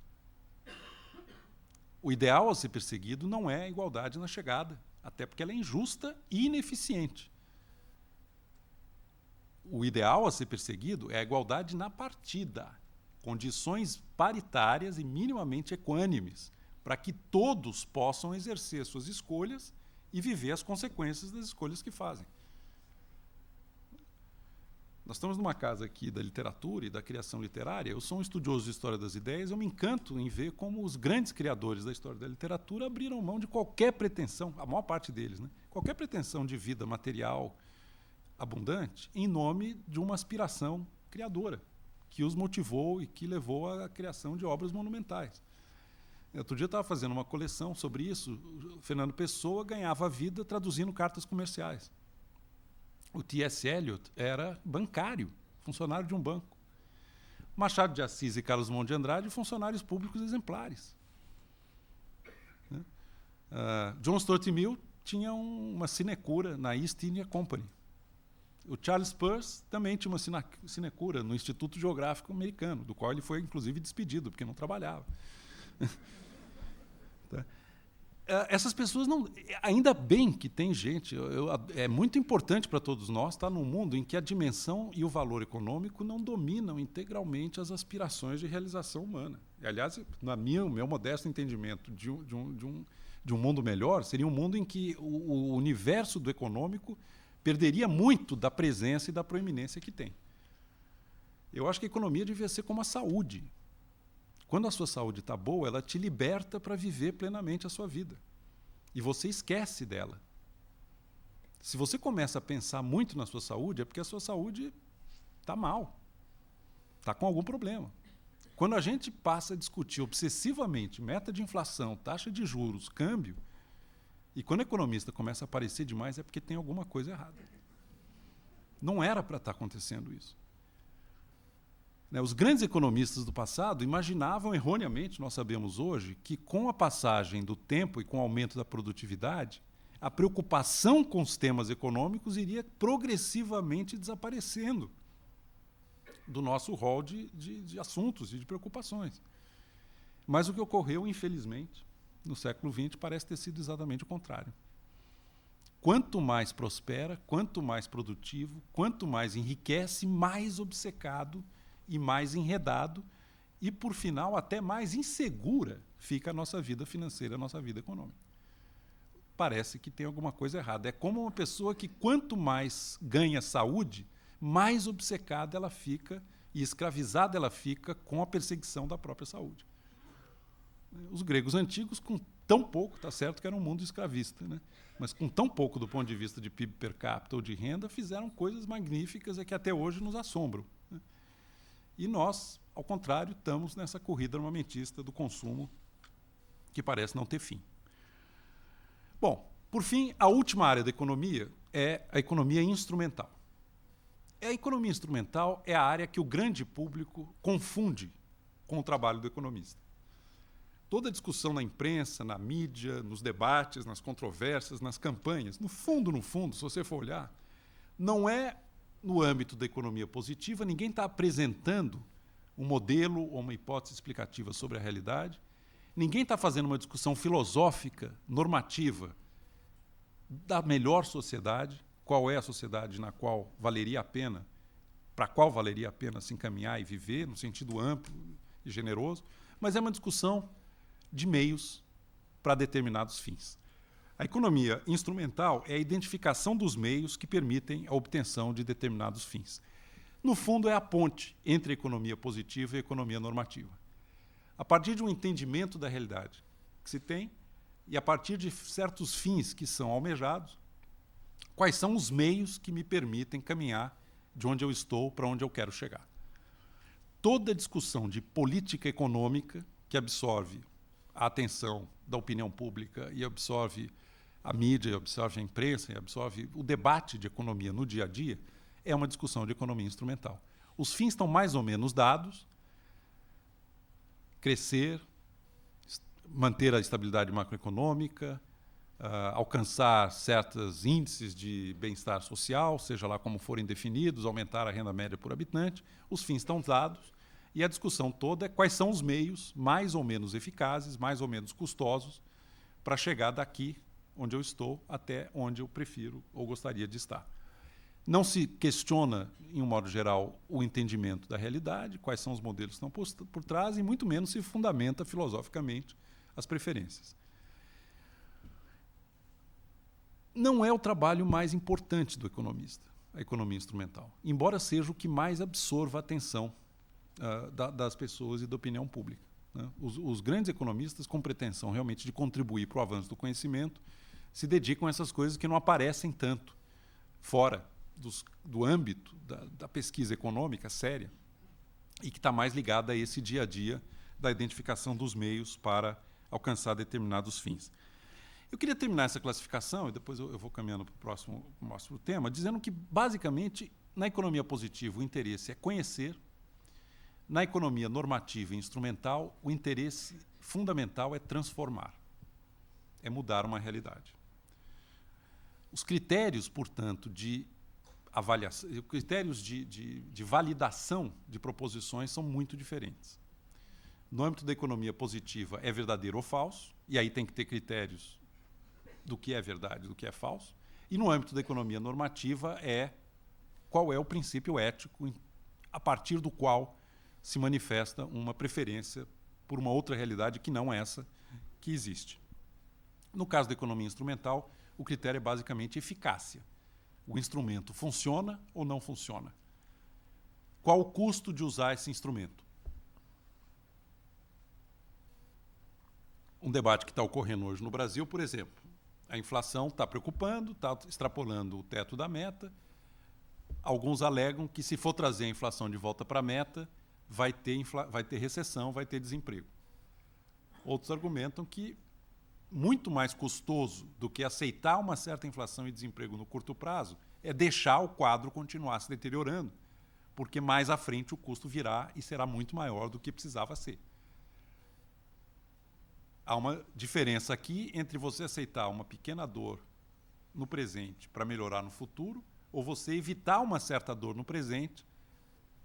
O ideal a ser perseguido não é a igualdade na chegada, até porque ela é injusta e ineficiente. O ideal a ser perseguido é a igualdade na partida, condições paritárias e minimamente equânimes, para que todos possam exercer suas escolhas e viver as consequências das escolhas que fazem. Nós estamos numa casa aqui da literatura e da criação literária. Eu sou um estudioso de história das ideias, eu me encanto em ver como os grandes criadores da história da literatura abriram mão de qualquer pretensão, a maior parte deles, né? Qualquer pretensão de vida material abundante, em nome de uma aspiração criadora, que os motivou e que levou à criação de obras monumentais. Outro dia eu estava fazendo uma coleção sobre isso. O Fernando Pessoa ganhava a vida traduzindo cartas comerciais. O T.S. Eliot era bancário, funcionário de um banco. Machado de Assis e Carlos Drummond de Andrade, funcionários públicos exemplares. John Stuart Mill tinha uma sinecura na East India Company. O Charles Peirce também tinha uma sinecura no Instituto Geográfico Americano, do qual ele foi, inclusive, despedido, porque não trabalhava. Tá? Essas pessoas não... Ainda bem que tem gente... é muito importante para todos nós estar num mundo em que a dimensão e o valor econômico não dominam integralmente as aspirações de realização humana. E, aliás, no meu modesto entendimento de um mundo melhor, seria um mundo em que o universo do econômico perderia muito da presença e da proeminência que tem. Eu acho que a economia devia ser como a saúde. Quando a sua saúde está boa, ela te liberta para viver plenamente a sua vida. E você esquece dela. Se você começa a pensar muito na sua saúde, é porque a sua saúde está mal. Está com algum problema. Quando a gente passa a discutir obsessivamente meta de inflação, taxa de juros, câmbio, e quando o economista começa a aparecer demais é porque tem alguma coisa errada. Não era para estar acontecendo isso. Os grandes economistas do passado imaginavam erroneamente, nós sabemos hoje, que com a passagem do tempo e com o aumento da produtividade, a preocupação com os temas econômicos iria progressivamente desaparecendo do nosso rol de assuntos e de preocupações. Mas o que ocorreu, infelizmente, no século XX, parece ter sido exatamente o contrário. Quanto mais prospera, quanto mais produtivo, quanto mais enriquece, mais obcecado e mais enredado e, por final, até mais insegura fica a nossa vida financeira, a nossa vida econômica. Parece que tem alguma coisa errada. É como uma pessoa que, quanto mais ganha saúde, mais obcecada ela fica e escravizada ela fica com a perseguição da própria saúde. Os gregos antigos, com tão pouco, está certo que era um mundo escravista, né? Mas com tão pouco do ponto de vista de PIB per capita ou de renda, fizeram coisas magníficas que até hoje nos assombram, né? E nós, ao contrário, estamos nessa corrida armamentista do consumo que parece não ter fim. Bom, por fim, a última área da economia é a economia instrumental. A economia instrumental é a área que o grande público confunde com o trabalho do economista. Toda a discussão na imprensa, na mídia, nos debates, nas controvérsias, nas campanhas, no fundo, se você for olhar, não é no âmbito da economia positiva, ninguém está apresentando um modelo ou uma hipótese explicativa sobre a realidade, ninguém está fazendo uma discussão filosófica, normativa, da melhor sociedade, qual é a sociedade na qual valeria a pena, para a qual valeria a pena se encaminhar e viver, no sentido amplo e generoso, mas é uma discussão de meios para determinados fins. A economia instrumental é a identificação dos meios que permitem a obtenção de determinados fins. No fundo, é a ponte entre a economia positiva e a economia normativa. A partir de um entendimento da realidade que se tem e a partir de certos fins que são almejados, quais são os meios que me permitem caminhar de onde eu estou para onde eu quero chegar. Toda discussão de política econômica que absorve a atenção da opinião pública e absorve a mídia, absorve a imprensa, e absorve o debate de economia no dia a dia, é uma discussão de economia instrumental. Os fins estão mais ou menos dados: crescer, manter a estabilidade macroeconômica, alcançar certos índices de bem-estar social, seja lá como forem definidos, aumentar a renda média por habitante. Os fins estão dados e a discussão toda é quais são os meios mais ou menos eficazes, mais ou menos custosos, para chegar daqui onde eu estou até onde eu prefiro ou gostaria de estar. Não se questiona, em um modo geral, o entendimento da realidade, quais são os modelos que estão por trás, e muito menos se fundamenta filosoficamente as preferências. Não é o trabalho mais importante do economista, a economia instrumental, embora seja o que mais absorva a atenção das pessoas e da opinião pública, né? Os grandes economistas, com pretensão realmente de contribuir para o avanço do conhecimento, se dedicam a essas coisas que não aparecem tanto fora do âmbito da pesquisa econômica séria e que está mais ligada a esse dia a dia da identificação dos meios para alcançar determinados fins. Eu queria terminar essa classificação, e depois eu vou caminhando para o próximo tema, dizendo que, basicamente, na economia positiva, o interesse é conhecer. Na economia normativa e instrumental, o interesse fundamental é transformar, é mudar uma realidade. Os critérios, portanto, de avaliação, critérios de validação de proposições são muito diferentes. No âmbito da economia positiva, é verdadeiro ou falso, e aí tem que ter critérios do que é verdade, do que é falso. E no âmbito da economia normativa, qual é o princípio ético a partir do qual se manifesta uma preferência por uma outra realidade que não essa que existe. No caso da economia instrumental, o critério é basicamente eficácia. O instrumento funciona ou não funciona? Qual o custo de usar esse instrumento? Um debate que está ocorrendo hoje no Brasil, por exemplo. A inflação está preocupando, está extrapolando o teto da meta. Alguns alegam que, se for trazer a inflação de volta para a meta, vai ter recessão, vai ter desemprego. Outros argumentam que muito mais custoso do que aceitar uma certa inflação e desemprego no curto prazo é deixar o quadro continuar se deteriorando, porque mais à frente o custo virá e será muito maior do que precisava ser. Há uma diferença aqui entre você aceitar uma pequena dor no presente para melhorar no futuro, ou você evitar uma certa dor no presente,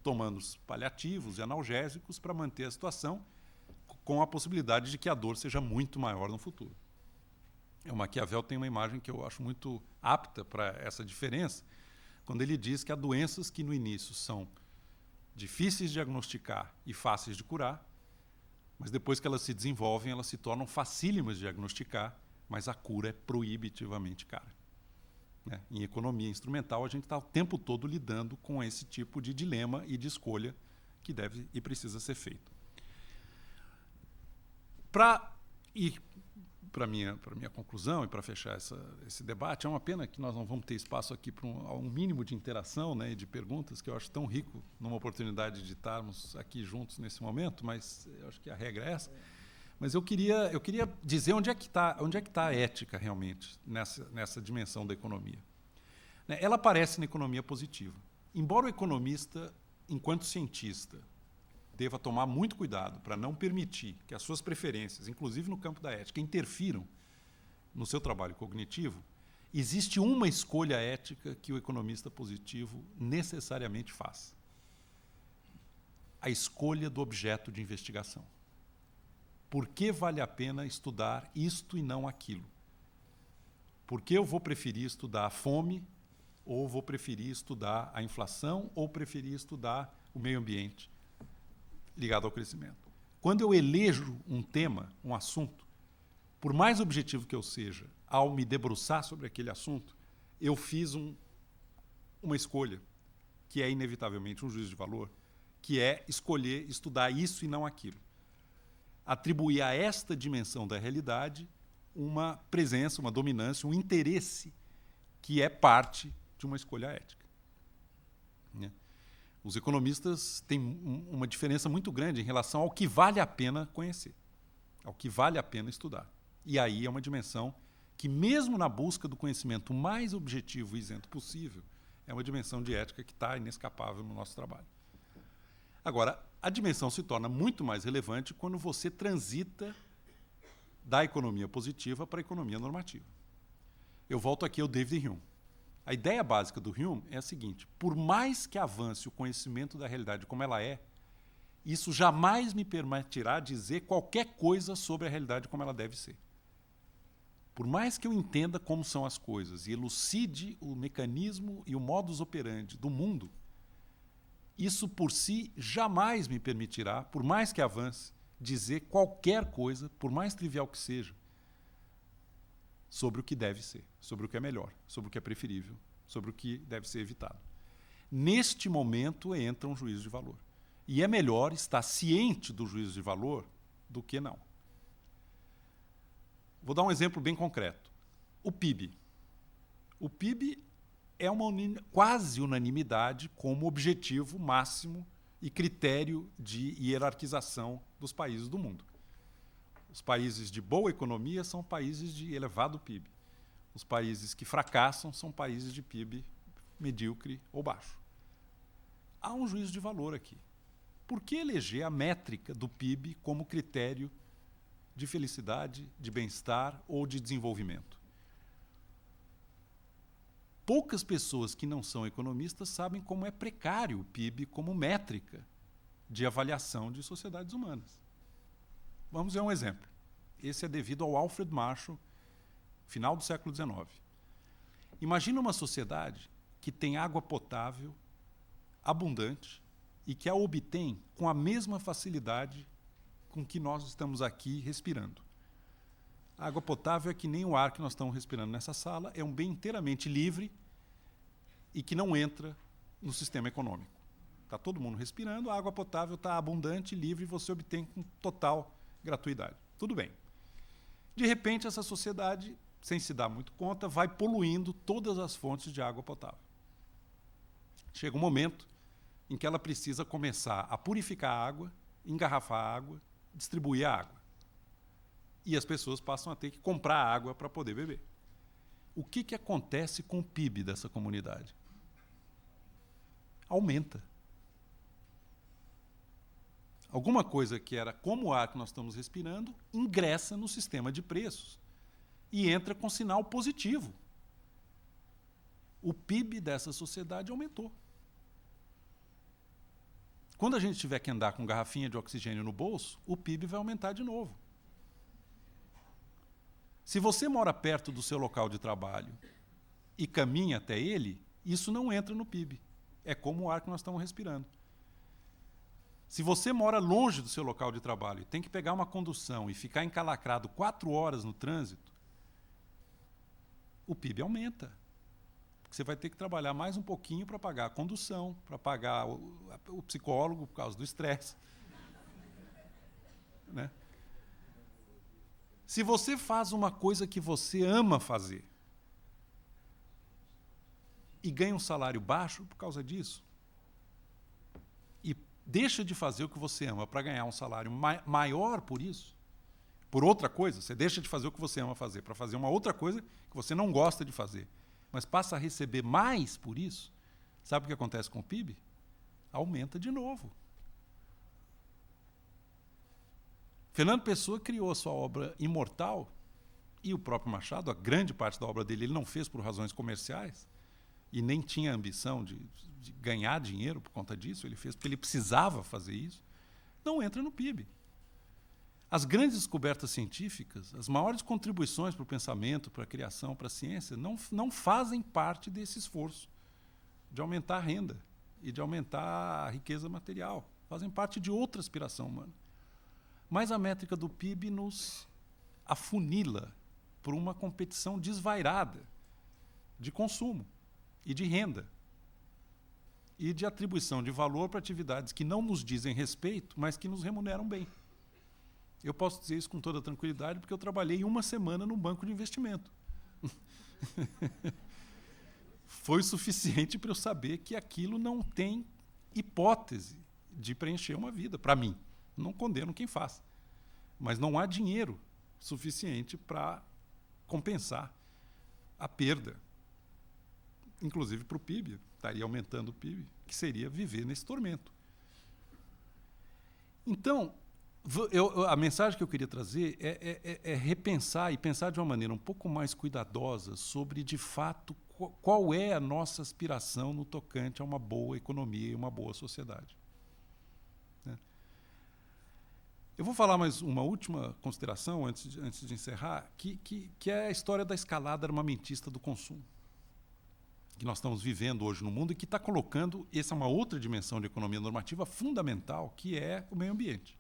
tomando os paliativos e analgésicos para manter a situação, com a possibilidade de que a dor seja muito maior no futuro. O Maquiavel tem uma imagem que eu acho muito apta para essa diferença, quando ele diz que há doenças que no início são difíceis de diagnosticar e fáceis de curar, mas depois que elas se desenvolvem, elas se tornam facílimas de diagnosticar, mas a cura é proibitivamente cara. Né? Em economia instrumental, a gente está o tempo todo lidando com esse tipo de dilema e de escolha que deve e precisa ser feito. Para ir para a minha conclusão e para fechar esse debate, é uma pena que nós não vamos ter espaço aqui para um mínimo de interação, né, e de perguntas, que eu acho tão rico numa oportunidade de estarmos aqui juntos nesse momento, mas eu acho que a regra é essa. Mas eu queria dizer onde é que está a ética realmente nessa dimensão da economia. Né, ela aparece na economia positiva. Embora o economista, enquanto cientista, deva tomar muito cuidado para não permitir que as suas preferências, inclusive no campo da ética, interfiram no seu trabalho cognitivo, existe uma escolha ética que o economista positivo necessariamente faz. A escolha do objeto de investigação. Por que vale a pena estudar isto e não aquilo? Por que eu vou preferir estudar a fome, ou vou preferir estudar a inflação, ou preferir estudar o meio ambiente ligado ao crescimento? Quando eu elejo um tema, um assunto, por mais objetivo que eu seja, ao me debruçar sobre aquele assunto, eu fiz uma escolha, que é inevitavelmente um juízo de valor, que é escolher estudar isso e não aquilo. Atribuir a esta dimensão da realidade uma presença, uma dominância, um interesse que é parte de uma escolha ética. Né? Os economistas têm uma diferença muito grande em relação ao que vale a pena conhecer, ao que vale a pena estudar. E aí é uma dimensão que, mesmo na busca do conhecimento mais objetivo e isento possível, é uma dimensão de ética que está inescapável no nosso trabalho. Agora, a dimensão se torna muito mais relevante quando você transita da economia positiva para a economia normativa. Eu volto aqui ao David Hume. A ideia básica do Hume é a seguinte: por mais que avance o conhecimento da realidade como ela é, isso jamais me permitirá dizer qualquer coisa sobre a realidade como ela deve ser. Por mais que eu entenda como são as coisas e elucide o mecanismo e o modus operandi do mundo, isso por si jamais me permitirá, por mais que avance, dizer qualquer coisa, por mais trivial que seja, sobre o que deve ser, sobre o que é melhor, sobre o que é preferível, sobre o que deve ser evitado. Neste momento entra um juízo de valor. E é melhor estar ciente do juízo de valor do que não. Vou dar um exemplo bem concreto. O PIB. O PIB é uma quase unanimidade como objetivo máximo e critério de hierarquização dos países do mundo. Os países de boa economia são países de elevado PIB. Os países que fracassam são países de PIB medíocre ou baixo. Há um juízo de valor aqui. Por que eleger a métrica do PIB como critério de felicidade, de bem-estar ou de desenvolvimento? Poucas pessoas que não são economistas sabem como é precário o PIB como métrica de avaliação de sociedades humanas. Vamos ver um exemplo. Esse é devido ao Alfred Marshall, final do século XIX. Imagina uma sociedade que tem água potável, abundante, e que a obtém com a mesma facilidade com que nós estamos aqui respirando. A água potável é que nem o ar que nós estamos respirando nessa sala, é um bem inteiramente livre e que não entra no sistema econômico. Está todo mundo respirando, a água potável está abundante, livre, e você obtém com total gratuidade. Tudo bem. De repente, essa sociedade, sem se dar muito conta, vai poluindo todas as fontes de água potável. Chega um momento em que ela precisa começar a purificar a água, engarrafar a água, distribuir a água. E as pessoas passam a ter que comprar água para poder beber. O que acontece com o PIB dessa comunidade? Aumenta. Alguma coisa que era como o ar que nós estamos respirando ingressa no sistema de preços e entra com sinal positivo. O PIB dessa sociedade aumentou. Quando a gente tiver que andar com garrafinha de oxigênio no bolso, o PIB vai aumentar de novo. Se você mora perto do seu local de trabalho e caminha até ele, isso não entra no PIB. É como o ar que nós estamos respirando. Se você mora longe do seu local de trabalho e tem que pegar uma condução e ficar encalacrado 4 horas no trânsito, o PIB aumenta. Porque você vai ter que trabalhar mais um pouquinho para pagar a condução, para pagar o psicólogo por causa do estresse. Né? Se você faz uma coisa que você ama fazer e ganha um salário baixo por causa disso, e deixa de fazer o que você ama para ganhar um salário maior por isso, por outra coisa, você deixa de fazer o que você ama fazer para fazer uma outra coisa que você não gosta de fazer, mas passa a receber mais por isso, sabe o que acontece com o PIB? Aumenta de novo. Fernando Pessoa criou a sua obra imortal, e o próprio Machado, a grande parte da obra dele, ele não fez por razões comerciais, e nem tinha ambição de ganhar dinheiro por conta disso, ele fez porque ele precisava fazer isso, não entra no PIB. As grandes descobertas científicas, as maiores contribuições para o pensamento, para a criação, para a ciência, não fazem parte desse esforço de aumentar a renda e de aumentar a riqueza material. Fazem parte de outra aspiração humana. Mas a métrica do PIB nos afunila por uma competição desvairada de consumo e de renda e de atribuição de valor para atividades que não nos dizem respeito, mas que nos remuneram bem. Eu posso dizer isso com toda tranquilidade porque eu trabalhei 1 semana num banco de investimento. Foi suficiente para eu saber que aquilo não tem hipótese de preencher uma vida, para mim. Não condeno quem faz. Mas não há dinheiro suficiente para compensar a perda. Inclusive para o PIB, estaria aumentando o PIB, que seria viver nesse tormento. Então, a mensagem que eu queria trazer é repensar e pensar de uma maneira um pouco mais cuidadosa sobre, de fato, qual é a nossa aspiração no tocante a uma boa economia e uma boa sociedade. Eu vou falar mais uma última consideração, antes de encerrar, que é a história da escalada armamentista do consumo, que nós estamos vivendo hoje no mundo e que está colocando, essa é uma outra dimensão de economia normativa fundamental, que é o meio ambiente.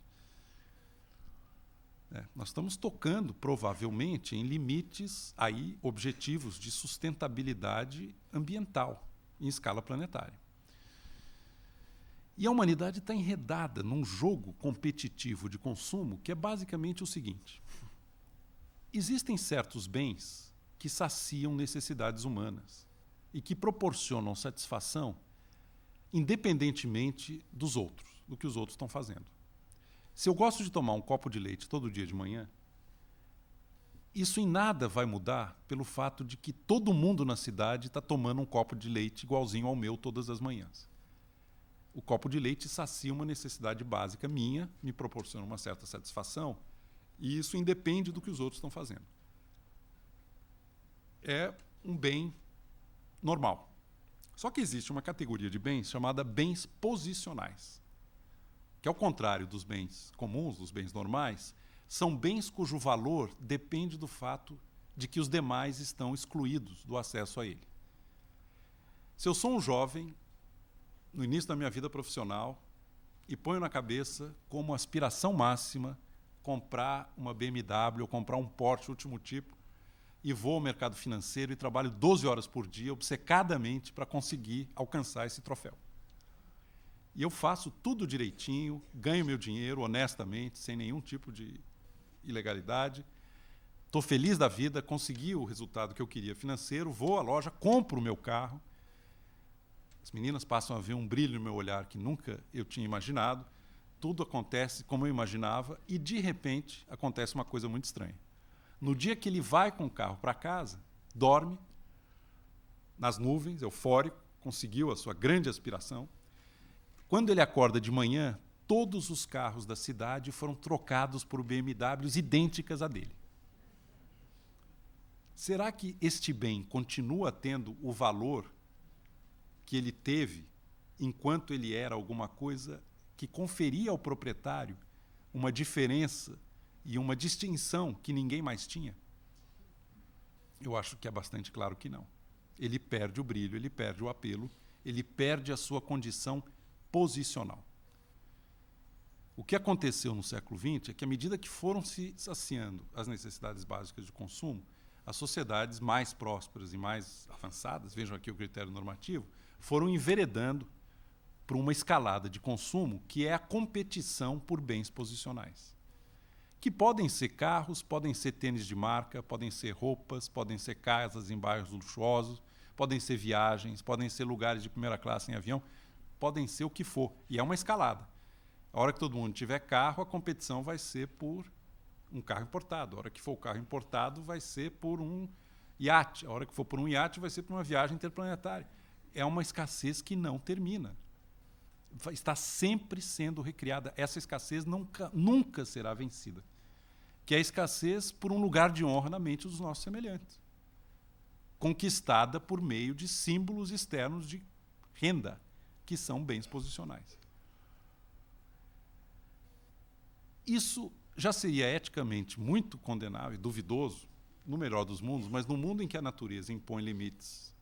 Nós estamos tocando, provavelmente, em limites, aí, objetivos de sustentabilidade ambiental, em escala planetária. E a humanidade está enredada num jogo competitivo de consumo que é basicamente o seguinte: existem certos bens que saciam necessidades humanas e que proporcionam satisfação independentemente dos outros, do que os outros estão fazendo. Se eu gosto de tomar um copo de leite todo dia de manhã, isso em nada vai mudar pelo fato de que todo mundo na cidade está tomando um copo de leite igualzinho ao meu todas as manhãs. O copo de leite sacia uma necessidade básica minha, me proporciona uma certa satisfação, e isso independe do que os outros estão fazendo. É um bem normal. Só que existe uma categoria de bens chamada bens posicionais, que, ao contrário dos bens comuns, dos bens normais, são bens cujo valor depende do fato de que os demais estão excluídos do acesso a ele. Se eu sou um jovem, no início da minha vida profissional, e ponho na cabeça como aspiração máxima comprar uma BMW ou comprar um Porsche último tipo, e vou ao mercado financeiro e trabalho 12 horas por dia, obcecadamente, para conseguir alcançar esse troféu. E eu faço tudo direitinho, ganho meu dinheiro honestamente, sem nenhum tipo de ilegalidade, estou feliz da vida, consegui o resultado que eu queria financeiro, vou à loja, compro o meu carro, meninas passam a ver um brilho no meu olhar que nunca eu tinha imaginado. Tudo acontece como eu imaginava e, de repente, acontece uma coisa muito estranha. No dia que ele vai com o carro para casa, dorme nas nuvens, eufórico, conseguiu a sua grande aspiração. Quando ele acorda de manhã, todos os carros da cidade foram trocados por BMWs idênticas a dele. Será que este bem continua tendo o valor que ele teve enquanto ele era alguma coisa que conferia ao proprietário uma diferença e uma distinção que ninguém mais tinha? Eu acho que é bastante claro que não. Ele perde o brilho, ele perde o apelo, ele perde a sua condição posicional. O que aconteceu no século XX é que, à medida que foram se saciando as necessidades básicas de consumo, as sociedades mais prósperas e mais avançadas, vejam aqui o critério normativo, foram enveredando para uma escalada de consumo que é a competição por bens posicionais. Que podem ser carros, podem ser tênis de marca, podem ser roupas, podem ser casas em bairros luxuosos, podem ser viagens, podem ser lugares de primeira classe em avião, podem ser o que for. E é uma escalada. A hora que todo mundo tiver carro, a competição vai ser por um carro importado. A hora que for o carro importado, vai ser por um iate. A hora que for por um iate, vai ser por uma viagem interplanetária. É uma escassez que não termina. Está sempre sendo recriada. Essa escassez nunca será vencida. Que é a escassez por um lugar de honra na mente dos nossos semelhantes. Conquistada por meio de símbolos externos de renda, que são bens posicionais. Isso já seria eticamente muito condenável e duvidoso no melhor dos mundos, mas no mundo em que a natureza impõe limites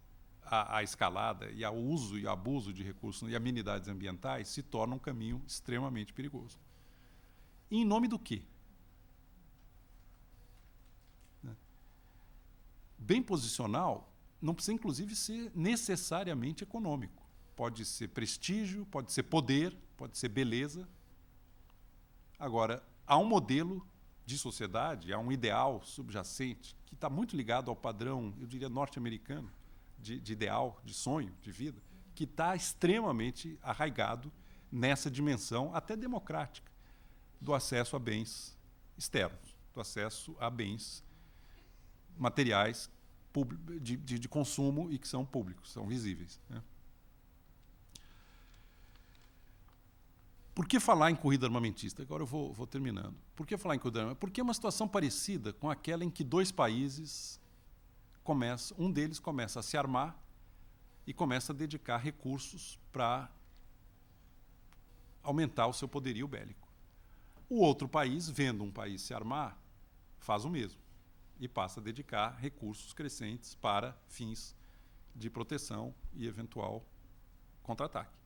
à escalada e ao uso e abuso de recursos e amenidades ambientais, se torna um caminho extremamente perigoso. E em nome do quê? Bem posicional não precisa, inclusive, ser necessariamente econômico. Pode ser prestígio, pode ser poder, pode ser beleza. Agora, há um modelo de sociedade, há um ideal subjacente que está muito ligado ao padrão, eu diria, norte-americano, de ideal, de sonho, de vida, que está extremamente arraigado nessa dimensão, até democrática, do acesso a bens externos, do acesso a bens materiais de consumo e que são públicos, são visíveis, né? Por que falar em corrida armamentista? Agora eu vou terminando. Por que falar em corrida armamentista? Porque é uma situação parecida com aquela em que dois países um deles começa a se armar e começa a dedicar recursos para aumentar o seu poderio bélico. O outro país, vendo um país se armar, faz o mesmo e passa a dedicar recursos crescentes para fins de proteção e eventual contra-ataque.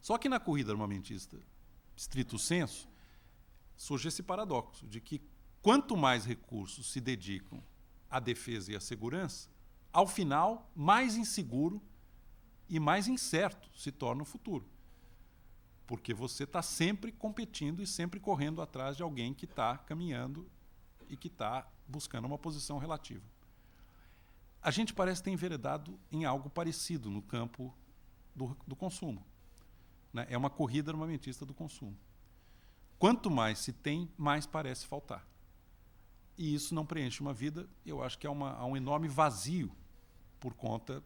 Só que na corrida armamentista, estrito sensu, surge esse paradoxo de que quanto mais recursos se dedicam à defesa e à segurança, ao final, mais inseguro e mais incerto se torna o futuro. Porque você está sempre competindo e sempre correndo atrás de alguém que está caminhando e que está buscando uma posição relativa. A gente parece ter enveredado em algo parecido no campo do consumo. Né? É uma corrida armamentista do consumo. Quanto mais se tem, mais parece faltar. E isso não preenche uma vida, eu acho que há um enorme vazio por conta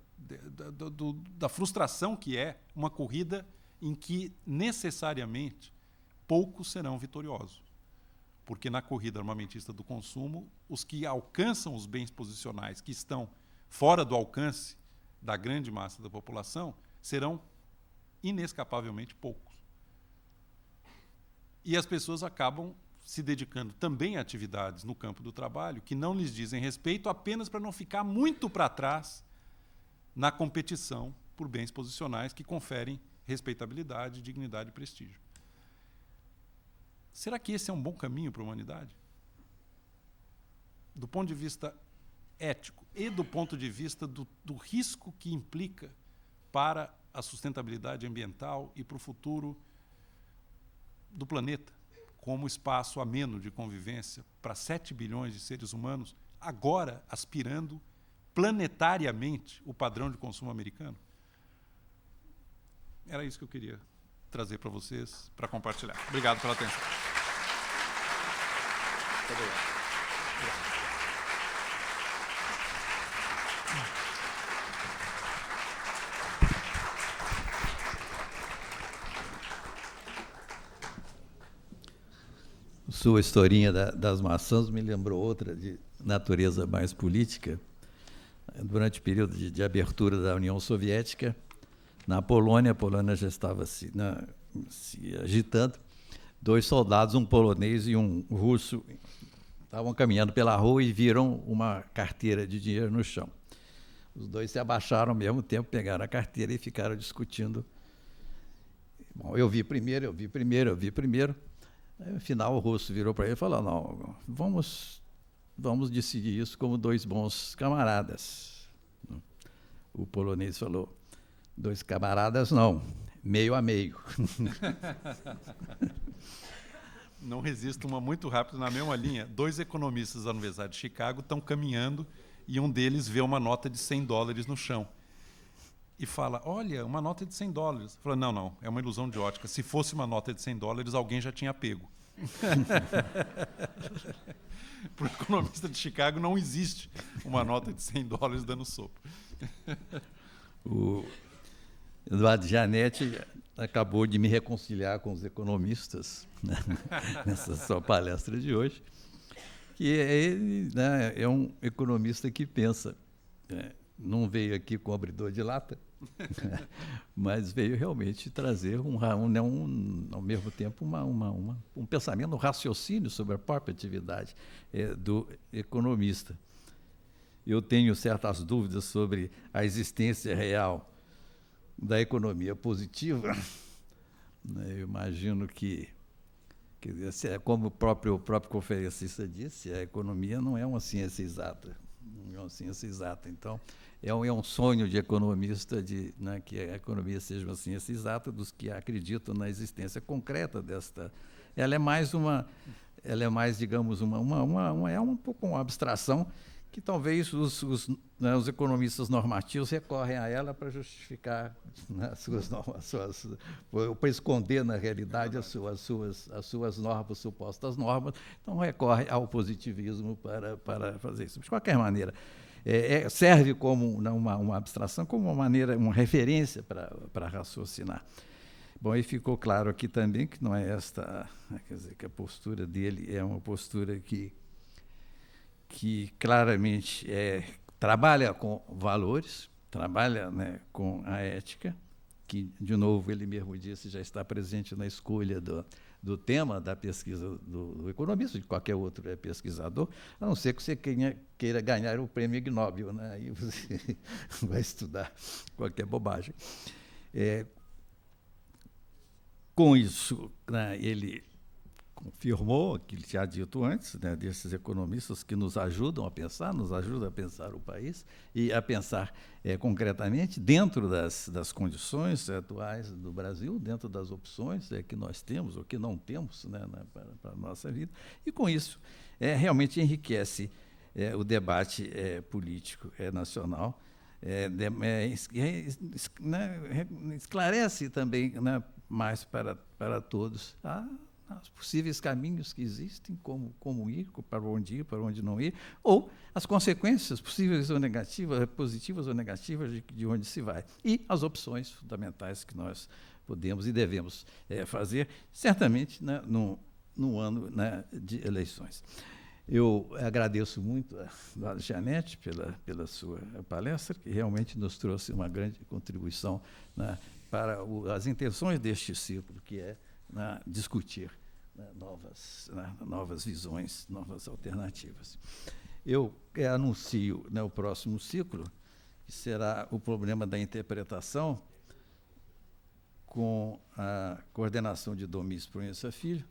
da frustração que é uma corrida em que, necessariamente, poucos serão vitoriosos. Porque na corrida armamentista do consumo, os que alcançam os bens posicionais que estão fora do alcance da grande massa da população serão inescapavelmente poucos. E as pessoas acabam se dedicando também a atividades no campo do trabalho que não lhes dizem respeito apenas para não ficar muito para trás na competição por bens posicionais que conferem respeitabilidade, dignidade e prestígio. Será que esse é um bom caminho para a humanidade? Do ponto de vista ético e do ponto de vista do risco que implica para a sustentabilidade ambiental e para o futuro do planeta, como espaço ameno de convivência para 7 bilhões de seres humanos, agora aspirando planetariamente o padrão de consumo americano? era isso que eu queria trazer para vocês, para compartilhar. Obrigado pela atenção. Muito obrigado. Sua historinha das maçãs me lembrou outra de natureza mais política. Durante o período de abertura da União Soviética, na Polônia, a Polônia já estava se agitando. 2 soldados, um polonês e um russo, estavam caminhando pela rua e viram uma carteira de dinheiro no chão. Os 2 se abaixaram ao mesmo tempo, pegaram a carteira e ficaram discutindo. Bom, eu vi primeiro. Aí, no final, o russo virou para ele e falou: não, vamos decidir isso como 2 bons camaradas. O polonês falou: 2 camaradas não, meio a meio. Não resisto uma muito rápido na mesma linha. 2 economistas da Universidade de Chicago estão caminhando e um deles vê uma nota de $100 no chão. E fala: olha, uma nota de $100. Fala: não, é uma ilusão de ótica. Se fosse uma nota de $100, alguém já tinha pego. Para o economista de Chicago não existe uma nota de $100 dando sopa. O Eduardo Gianetti acabou de me reconciliar com os economistas, né, nessa sua palestra de hoje, que ele, né, é um economista que pensa. Não veio aqui com abridor de lata, mas veio realmente trazer ao mesmo tempo um pensamento, um raciocínio sobre a própria atividade do economista. Eu tenho certas dúvidas sobre a existência real da economia positiva. Eu imagino que como o próprio conferencista disse, a economia não é uma ciência exata. Não é uma ciência exata. Então, é um sonho de economista né, que a economia seja uma ciência exata, dos que acreditam na existência concreta desta. Ela é mais, digamos, um pouco uma abstração que talvez os economistas normativos recorrem a ela para justificar, né, para esconder na realidade as suas normas, supostas normas. Então recorre ao positivismo para fazer isso. De qualquer maneira, serve como uma abstração, como uma referência para raciocinar. Bom, e ficou claro aqui também que não é esta, quer dizer, que a postura dele é uma postura que claramente trabalha com valores, trabalha, né, com a ética, que, de novo, ele mesmo disse, já está presente na escolha do tema da pesquisa do economista, de qualquer outro pesquisador, a não ser que você queira ganhar o prêmio Ig Nobel, né? Aí você vai estudar qualquer bobagem. Com isso, né, ele confirmou aquilo que tinha dito antes, né, desses economistas que nos ajudam a pensar o país e a pensar concretamente dentro das condições atuais do Brasil, dentro das opções que nós temos ou que não temos, né, para a nossa vida. E, com isso, realmente enriquece o debate político nacional, esclarece também, né, mais para todos os possíveis caminhos que existem, como ir, para onde não ir, ou as consequências possíveis ou negativas, positivas ou negativas de onde se vai, e as opções fundamentais que nós podemos e devemos fazer, certamente, né, no ano, né, de eleições. Eu agradeço muito a Eduardo Gianetti pela sua palestra, que realmente nos trouxe uma grande contribuição, né, para as intenções deste ciclo, que é discutir, né, novas visões, novas alternativas. Eu anuncio, né, o próximo ciclo, que será o problema da interpretação, com a coordenação de Domingos Proença Filho,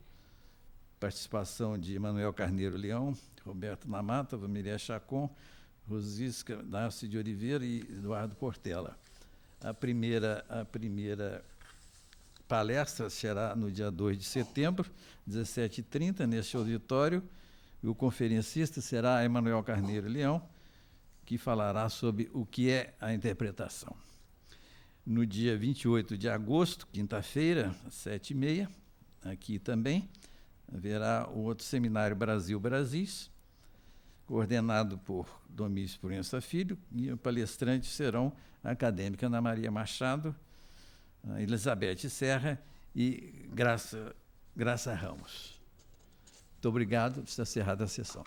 participação de Manuel Carneiro Leão, Roberto Namata, Vamília Chacon, Rosisca Darcy de Oliveira e Eduardo Portela. A primeira palestra será no dia 2 de setembro, 17h30, neste auditório, e o conferencista será Emanuel Carneiro Leão, que falará sobre o que é a interpretação. No dia 28 de agosto, quinta-feira, às 7h30, aqui também, haverá o outro seminário Brasil Brasis, coordenado por Domício Proença Filho, e os palestrantes serão a acadêmica Ana Maria Machado, a Elizabeth Serra e Graça Ramos. Muito obrigado, está encerrada a sessão.